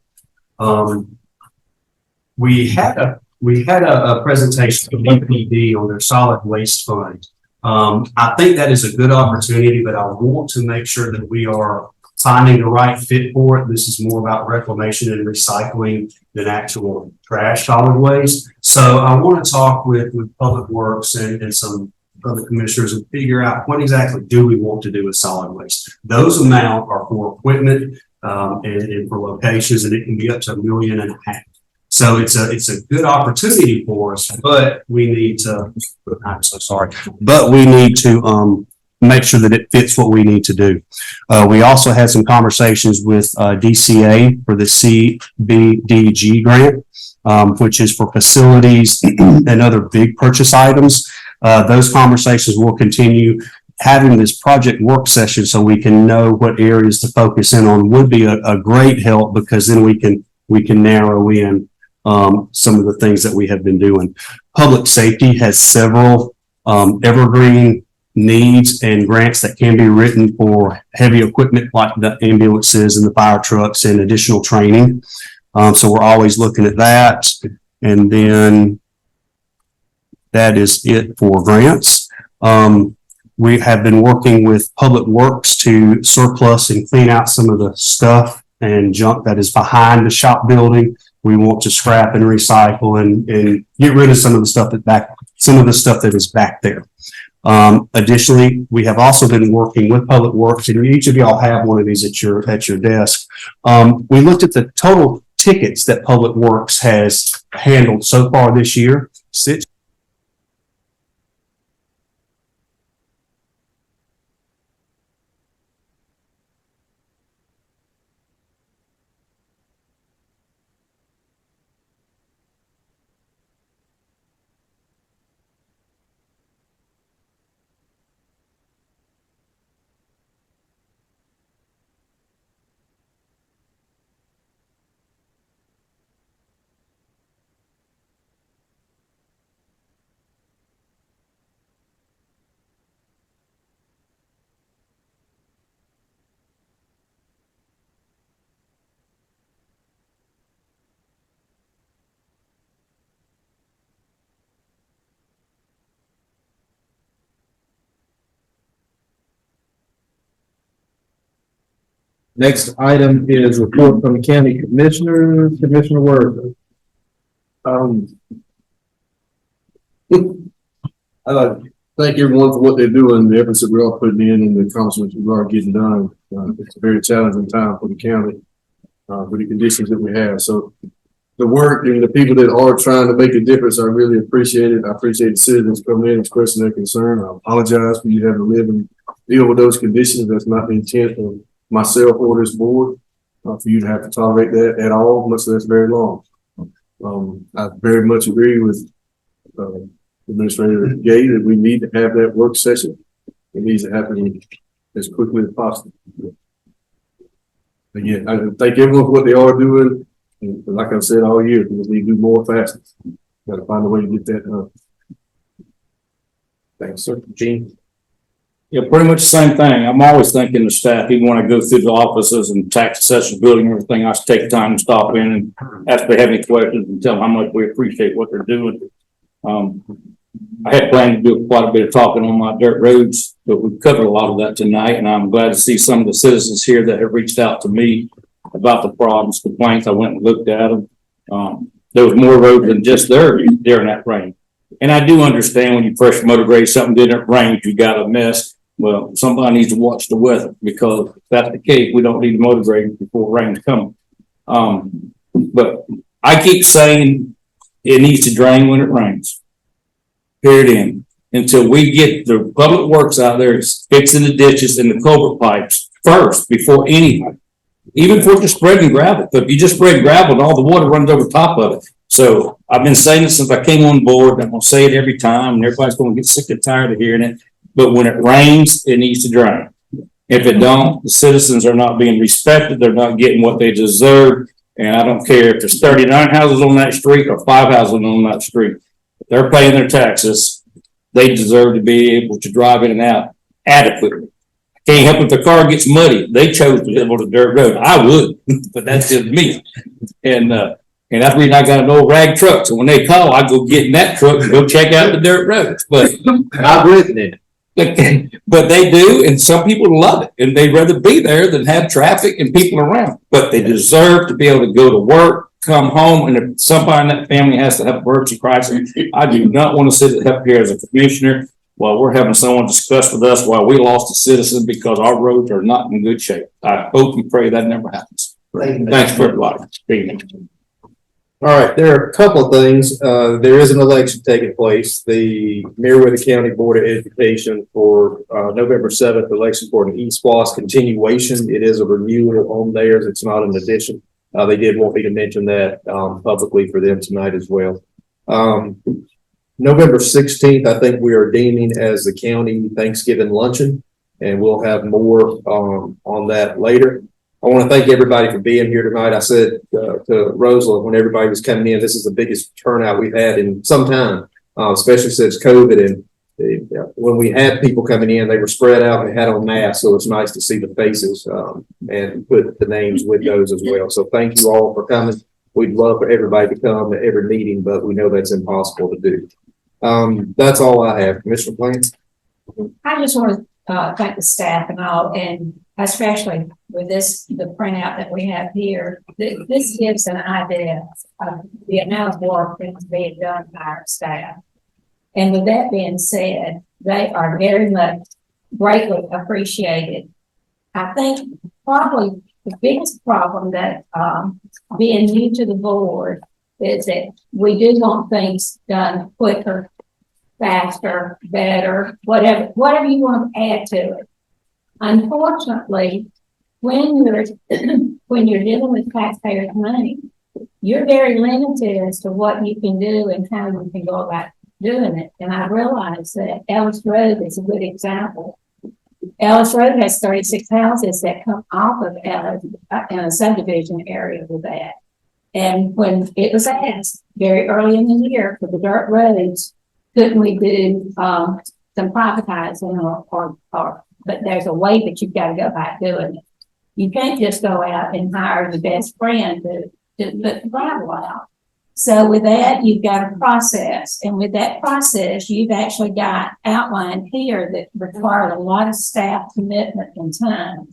We had a presentation from EPD on their solid waste fund. I think that is a good opportunity, but I want to make sure that we are finding the right fit for it. This is more about reclamation and recycling than actual trash solid waste. So I want to talk with Public Works and some other commissioners and figure out what exactly do we want to do with solid waste. Those amounts are for equipment and for locations, and it can be up to $1.5 million. So it's a good opportunity for us, but we need to, I'm so sorry, but we need to make sure that it fits what we need to do. We also had some conversations with DCA for the CBDG grant, which is for facilities and other big purchase items. Those conversations will continue. Having this project work session so we can know what areas to focus in on would be a great help, because then we can narrow in some of the things that we have been doing. Public safety has several evergreen needs and grants that can be written for heavy equipment like the ambulances and the fire trucks and additional training. So we're always looking at that. And then that is it for grants. We have been working with Public Works to surplus and clean out some of the stuff and junk that is behind the shop building. We want to scrap and recycle and get rid of some of the stuff that is back there. Additionally, we have also been working with Public Works, and each of y'all have one of these at your desk. We looked at the total tickets that Public Works has handled so far this year. Next item is report from the county commissioner, Commissioner Worthy. I'd like to thank everyone for what they're doing, the efforts that we're all putting in, and the accomplishments we are getting done. It's a very challenging time for the county with the conditions that we have. So the work and the people that are trying to make a difference, I really appreciate it. I appreciate the citizens coming in expressing their concern. I apologize for you having to live and deal with those conditions. That's not the intent of myself or this board, for you to have to tolerate that at all, much less very long. I very much agree with Administrator Gay that we need to have that work session. It needs to happen as quickly as possible. Again, I thank everyone for what they are doing. And like I've said all year, we need to do more faster. Got to find a way to get that done. Thanks, sir. Gene. Yeah, pretty much the same thing. I'm always thinking the staff, even when I go through the offices and tax assessment building and everything, I take time to stop in and ask if they have any questions and tell them how much we appreciate what they're doing. I had planned to do quite a bit of talking on my dirt roads, but we've covered a lot of that tonight, and I'm glad to see some of the citizens here that have reached out to me about the problems, complaints. I went and looked at them. There was more roads than just there during that rain. And I do understand when you pressure motor grade something didn't rain, you got a mess. Well, somebody needs to watch the weather, because if that's the case, we don't need to motor grade before rain's coming. But I keep saying it needs to drain when it rains. Period. End. Until we get the Public Works out there fixing the ditches and the culvert pipes first before anything. even for just spreading gravel. But if you just spread gravel and all the water runs over top of it. So I've been saying it since I came on board, and I'm gonna say it every time, and everybody's gonna get sick and tired of hearing it. But when it rains, it needs to drain. If it don't, the citizens are not being respected, they're not getting what they deserve. And I don't care if there's 39 houses on that street or 5 houses on that street. If they're paying their taxes, they deserve to be able to drive in and out adequately. Can't help if the car gets muddy. They chose to live on a dirt road. I would, but that's just me. And that's the reason I got an old rag truck. So when they call, I go get in that truck and go check out the dirt roads. But I've written it. But they do, and some people love it, and they'd rather be there than have traffic and people around. But they deserve to be able to go to work, come home, and if somebody in that family has to have a emergency crisis, I do not want to sit up here as a commissioner while we're having someone discuss with us why we lost a citizen because our roads are not in good shape. I hope and pray that never happens. Thanks for everybody. All right, there are a couple of things. There is an election taking place. The Meriwether County Board of Education for November 7th election for an eSPOS continuation. It is a renewal on theirs. It's not an addition. They did want me to mention that publicly for them tonight as well. November 16th, I think we are deeming as the county Thanksgiving luncheon, and we'll have more on that later. I want to thank everybody for being here tonight. I said to Rosa when everybody was coming in, this is the biggest turnout we've had in some time, especially since COVID. And when we had people coming in, they were spread out and had on masks. So it's nice to see the faces and put the names with those as well. So thank you all for coming. We'd love for everybody to come to every meeting, but we know that's impossible to do. That's all I have. Commissioner Plains? I just want to thank the staff and all, and especially with the printout that we have here. This gives an idea of the amount of work that's being done by our staff. And with that being said, they are very much greatly appreciated. I think probably the biggest problem that being new to the board is that we do want things done quicker, faster, better, whatever you want to add to it. Unfortunately, when you're dealing with taxpayers' money, you're very limited as to what you can do and how you can go about doing it. And I realize that Ellis Road is a good example. Ellis Road has 36 houses that come off of Ellis in a subdivision area with that. And when it was asked very early in the year for the dirt roads, couldn't we do some privatizing or but there's a way that you've got to go about doing it. You can't just go out and hire the best friend to put the gravel out. So with that, you've got a process. And with that process, you've actually got outlined here that required a lot of staff commitment and time.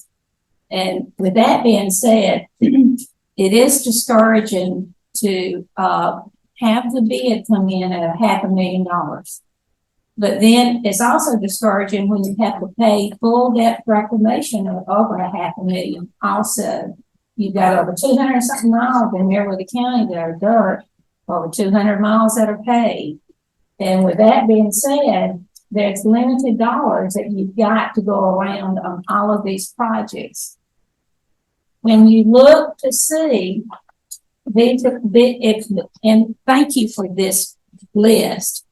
And with that being said, it is discouraging to have the bid come in at $500,000. But then it's also discouraging when you have to pay full debt reclamation of over $500,000. Also, you've got over 200 something miles in Meriwether County that are dirt, over 200 miles that are paid. And with that being said, there's limited dollars that you've got to go around on all of these projects. When you look to see and thank you for this list,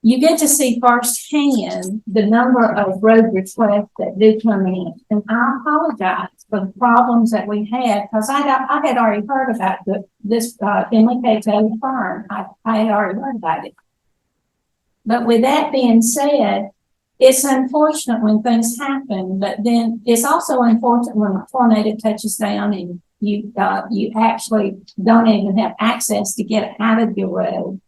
you get to see firsthand the number of road requests that do come in. And I apologize for the problems that we had, because I had already heard about this Finley Cato firm. I had already heard about it. But with that being said, it's unfortunate when things happen, but then it's also unfortunate when a tornado touches down and you actually don't even have access to get out of your road.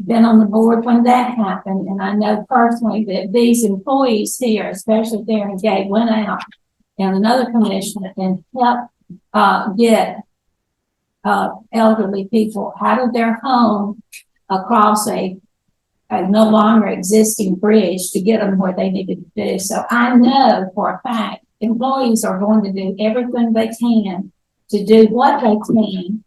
Been on the board when that happened, and I know personally that these employees here, especially there in Gay, went out and another commissioner and helped get elderly people out of their home across a no longer existing bridge to get them where they needed to do. So I know for a fact employees are going to do everything they can to do what they can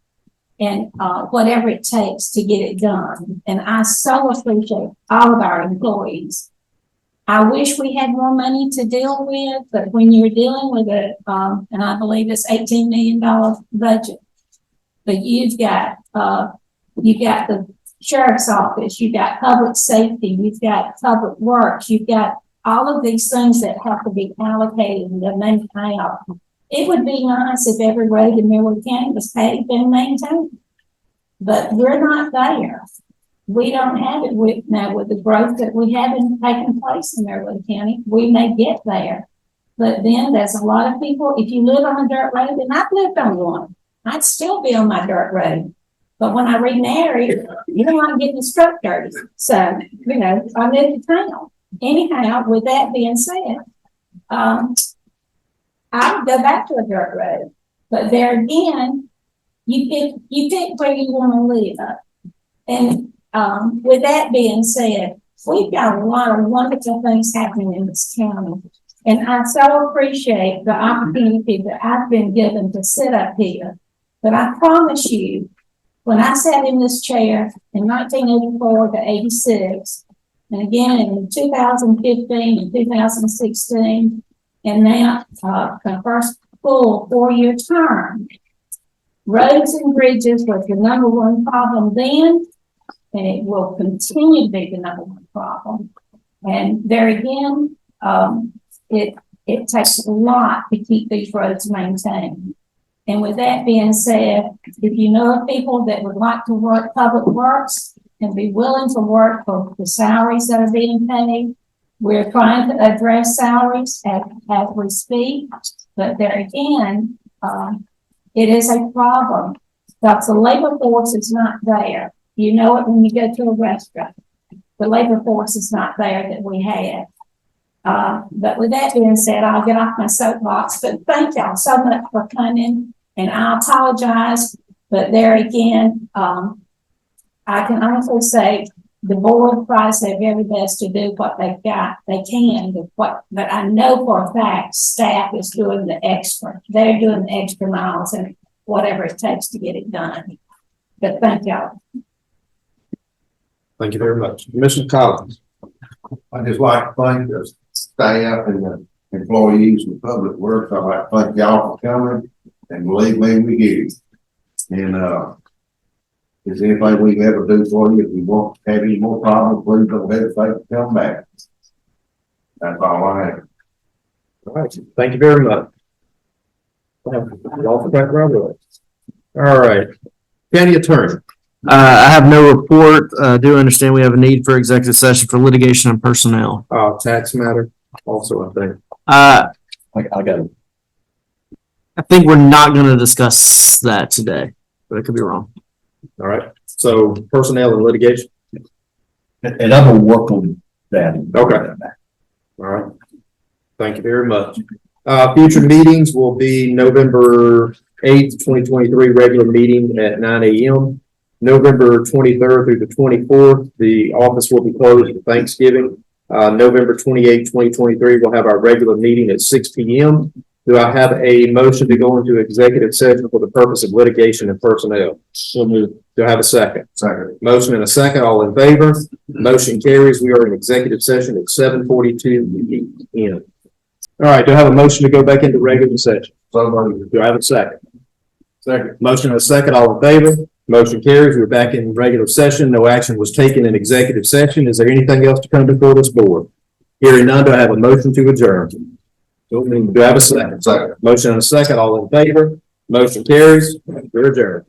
and whatever it takes to get it done. And I so appreciate all of our employees. I wish we had more money to deal with, but when you're dealing with and I believe it's $18 million budget, but you've got the sheriff's office, you've got public safety, you've got public works, you've got all of these things that have to be allocated and the money out. It would be nice if every road in Millwood County was paved and maintained, but we're not there. We don't have it with the growth that we have taken place in Millwood County. We may get there, but then there's a lot of people, if you live on a dirt road, and I've lived on one, I'd still be on my dirt road. But when I remarried, I'm getting struck dirty. So, I moved to town. Anyhow, with that being said, I would go back to a dirt road. But there again, you pick where you want to live. And with that being said, we've got a lot of wonderful things happening in this county. And I so appreciate the opportunity that I've been given to sit up here. But I promise you, when I sat in this chair in 1984 to 86, and again in 2015 and 2016, and now the first full 4-year term, roads and bridges was the number one problem then, and it will continue to be the number one problem. And there again, it takes a lot to keep these roads maintained. And with that being said, if you know of people that would like to work public works and be willing to work for the salaries that are being paid, we're trying to address salaries as we speak. But there again, it is a problem because the labor force is not there. You know it when you go to a restaurant. The labor force is not there that we had. But with that being said, I'll get off my soapbox. But thank y'all so much for coming. And I apologize, but there again, I can honestly say the board tries their very best to do what they've got. They can, but I know for a fact staff is doing the extra. They're doing the extra miles and whatever it takes to get it done. But thank y'all. Thank you very much. Commissioner Collins. I just like to thank the staff and the employees and public works. I'd like to thank y'all for coming, and believe me, we get it. And, is there anything we can ever do for you? If you won't have any more problems, please don't hesitate to come back. That's all I have. All right. Thank you very much. All right. County Attorney. I have no report. Do understand we have a need for executive session for litigation and personnel. Tax matter also, I think. I got it. I think we're not going to discuss that today, but I could be wrong. All right. So personnel and litigation. And I'm gonna work on that. Okay. All right. Thank you very much. Future meetings will be November 8th, 2023, regular meeting at 9 a.m. November 23rd through the 24th, the office will be closed for Thanksgiving. November 28th, 2023, we'll have our regular meeting at 6 p.m. Do I have a motion to go into executive session for the purpose of litigation and personnel? So moved. Do I have a second? Second. Motion and a second. All in favor? Motion carries. We are in executive session at 7:42 p.m. All right. Do I have a motion to go back into regular session? So moved. Do I have a second? Second. Motion and a second. All in favor? Motion carries. We're back in regular session. No action was taken in executive session. Is there anything else to come before this board? Hearing none, do I have a motion to adjourn? Do I have a second? Second. Motion and a second. All in favor? Motion carries. We're adjourned.